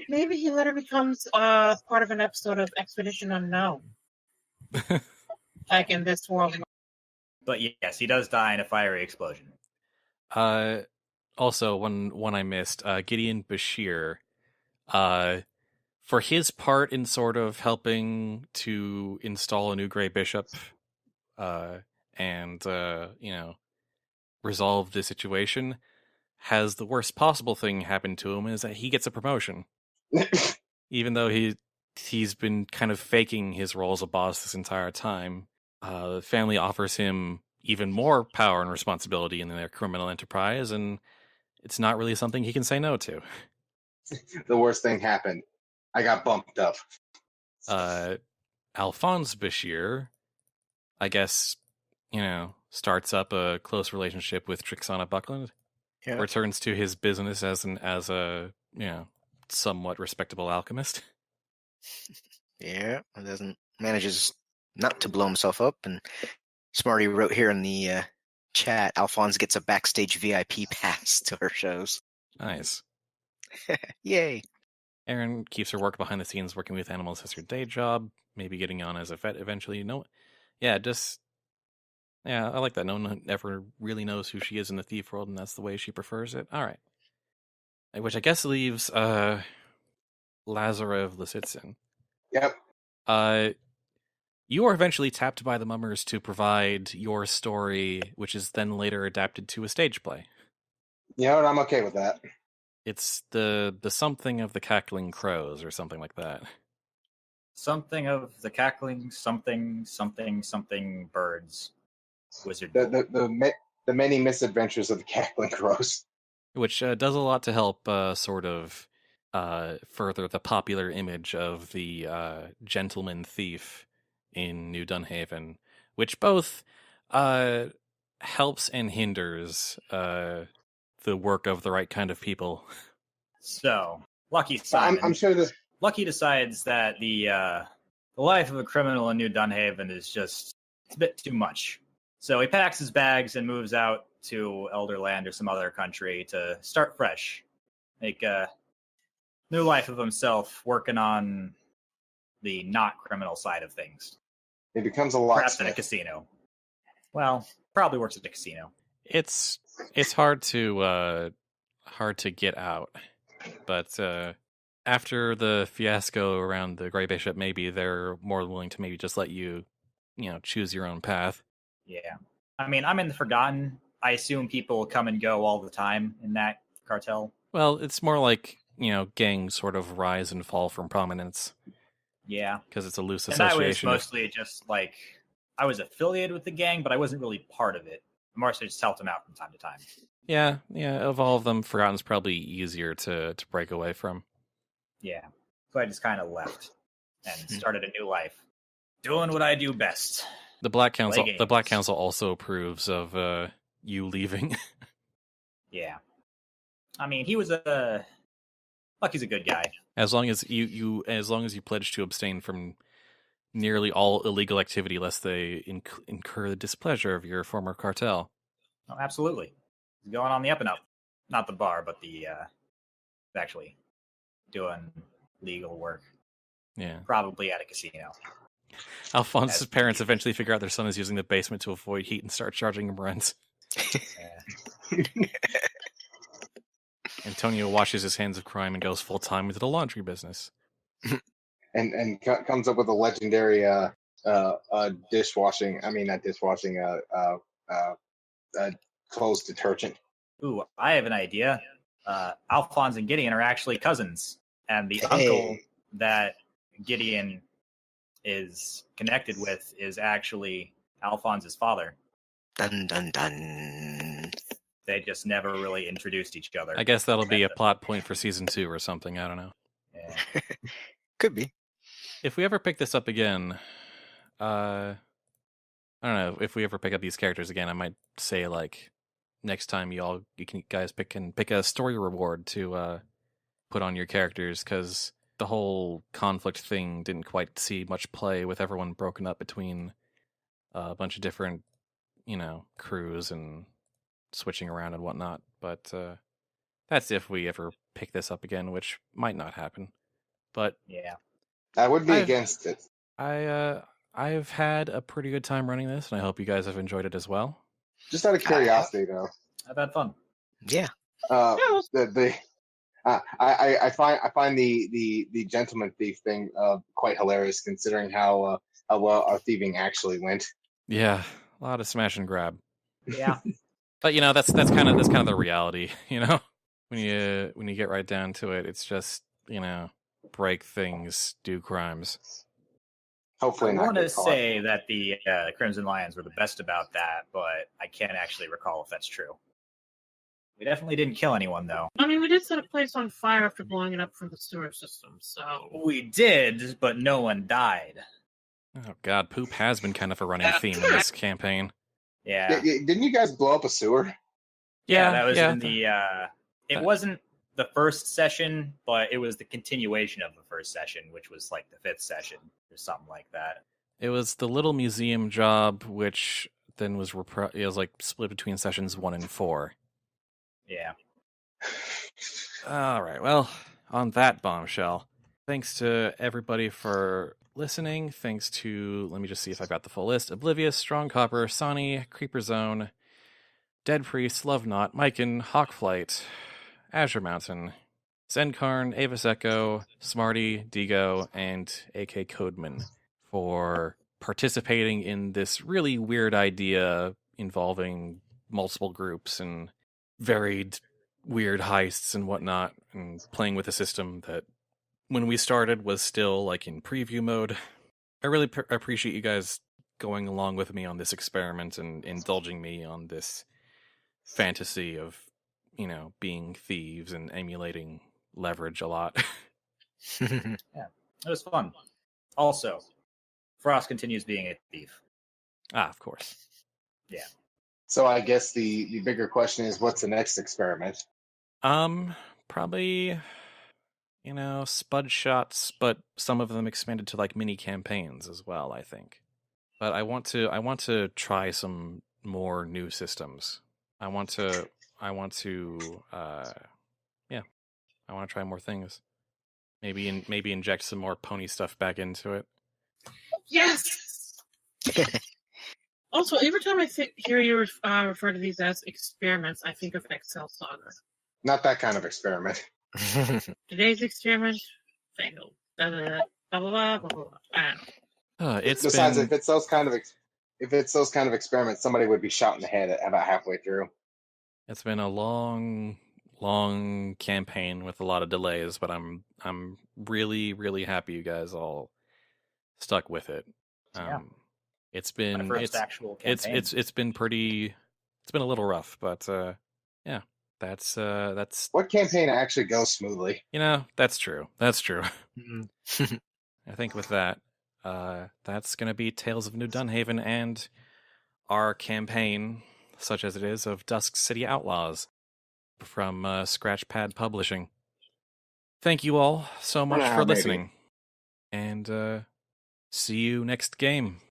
maybe he later becomes part of an episode of Expedition Unknown, like in this world. But yes, he does die in a fiery explosion. Also, one I missed. Gideon Bashir, for his part in sort of helping to install a new Grey Bishop, and resolve the situation, has the worst possible thing happen to him is that he gets a promotion. Even though he's been kind of faking his role as a boss this entire time, the family offers him even more power and responsibility in their criminal enterprise, and it's not really something he can say no to. The worst thing happened. I got bumped up. Alfons Bashir, I guess, starts up a close relationship with Trixana Buckland. Yeah. Returns to his business as a somewhat respectable alchemist. Yeah, manages not to blow himself up. And Smarty wrote here in the chat, Alphonse gets a backstage VIP pass to her shows. Nice. Yay. Erin keeps her work behind the scenes, working with animals as her day job, maybe getting on as a vet eventually. I like that. No one ever really knows who she is in the thief world, and that's the way she prefers it. All right. Which I guess leaves Lazarev Lisitsyn. Yep. You are eventually tapped by the mummers to provide your story, which is then later adapted to a stage play. You know what? I'm okay with that. It's the something of the cackling crows or something like that. Something of the cackling something birds wizard. The many misadventures of the cackling crows. Which does a lot to help sort of further the popular image of the gentleman thief in New Dunhaven, which both helps and hinders the work of the right kind of people. So, Lucky Simon. I'm sure this. Lucky decides that the life of a criminal in New Dunhaven is just it's a bit too much. So he packs his bags and moves out to Elderland or some other country to start fresh, make a new life of himself, working on the not criminal side of things. It becomes a lot. Perhaps at a casino. Well, probably works at the casino. It's hard to get out, but after the fiasco around the Grey Bishop, maybe they're more willing to maybe just let you choose your own path. Yeah, I mean, I'm in the Forgotten. I assume people come and go all the time in that cartel. Well, it's more like gangs sort of rise and fall from prominence. Yeah, because it's a loose and association. I was mostly just like I was affiliated with the gang, but I wasn't really part of it. I mostly just helped them out from time to time. Yeah. Of all of them, Forgotten's probably easier to break away from. Yeah, so I just kind of left and started a new life, doing what I do best. The Black Council also approves of you leaving. Yeah, I mean, Lucky's a good guy. As long as you pledge to abstain from nearly all illegal activity, lest they incur the displeasure of your former cartel. Oh, absolutely. He's going on the up and up. Not the bar, but the actually doing legal work. Yeah. Probably at a casino. Alphonse's parents eventually figure out their son is using the basement to avoid heat and start charging him rent. Antonio washes his hands of crime and goes full-time into the laundry business. And comes up with a legendary dishwashing. I mean, not dishwashing. Clothes detergent. Ooh, I have an idea. Alphons and Gideon are actually cousins, and the uncle that Gideon is connected with is actually Alphonse's father. Dun dun dun. They just never really introduced each other. I guess that'll be a plot point for season 2 or something. I don't know. Yeah. Could be. If we ever pick this up again, I don't know. If we ever pick up these characters again, I might say like next time you guys can pick a story reward to put on your characters, because the whole conflict thing didn't quite see much play with everyone broken up between a bunch of different crews and switching around and whatnot. But that's if we ever pick this up again, which might not happen. But yeah, I would be against it. I've had a pretty good time running this, and I hope you guys have enjoyed it as well. Just out of curiosity, though. I've had fun. Yeah. I find the gentleman thief thing quite hilarious, considering how well our thieving actually went. Yeah, a lot of smash and grab. Yeah. But that's kind of the reality, when you get right down to it. It's just break things, do crimes. Hopefully not. I want to say that the Crimson Lions were the best about that, but I can't actually recall if that's true. We definitely didn't kill anyone, though. I mean, we did set a place on fire after blowing it up from the sewer system, so... We did, but no one died. Oh god, poop has been kind of a running theme in this campaign. Yeah. Didn't you guys blow up a sewer? Yeah, that was in the... it wasn't the first session, but it was the continuation of the first session, which was like the 5th session or something like that. It was the little museum job, which then was it was like split between sessions 1 and 4. Yeah. All right. Well, on that bombshell, thanks to everybody for listening. Thanks to, let me just see if I've got the full list: Oblivious, Strong Copper, Sonny, Creeper Zone, Dead Priest, Love Knot, Myken, Hawkflight, Azure Mountain, Zenkarn, Avis Echo, Smarty, Digo, and AK Codeman for participating in this really weird idea involving multiple groups and varied weird heists and whatnot, and playing with a system that when we started was still like in preview mode. I really appreciate you guys going along with me on this experiment and indulging me on this fantasy of, you know, being thieves and emulating leverage a lot. Yeah, it was fun. Also, Frost continues being a thief. Of course. Yeah. So I guess the bigger question is, what's the next experiment? Probably, you know, spud shots, but some of them expanded to like mini campaigns as well, I think. But I want to try some more new systems. I want to try more things. Maybe inject some more pony stuff back into it. Yes. Also, every time I hear you refer to these as experiments, I think of Excel Saga. Not that kind of experiment. Today's experiment failed. Blah, blah, blah, blah, blah, blah. I don't know. Besides, if it's those kind of experiments, somebody would be shot in the head about halfway through. It's been a long campaign with a lot of delays, but I'm really, really happy you guys all stuck with it. Yeah. It's been my first actual campaign. It's been a little rough, but yeah, that's What campaign actually goes smoothly? You know, that's true. Mhm. I think with that, that's gonna be Tales of New Dunhaven and our campaign, such as it is, of Dusk City Outlaws from Scratchpad Publishing. Thank you all so much for listening, and see you next game.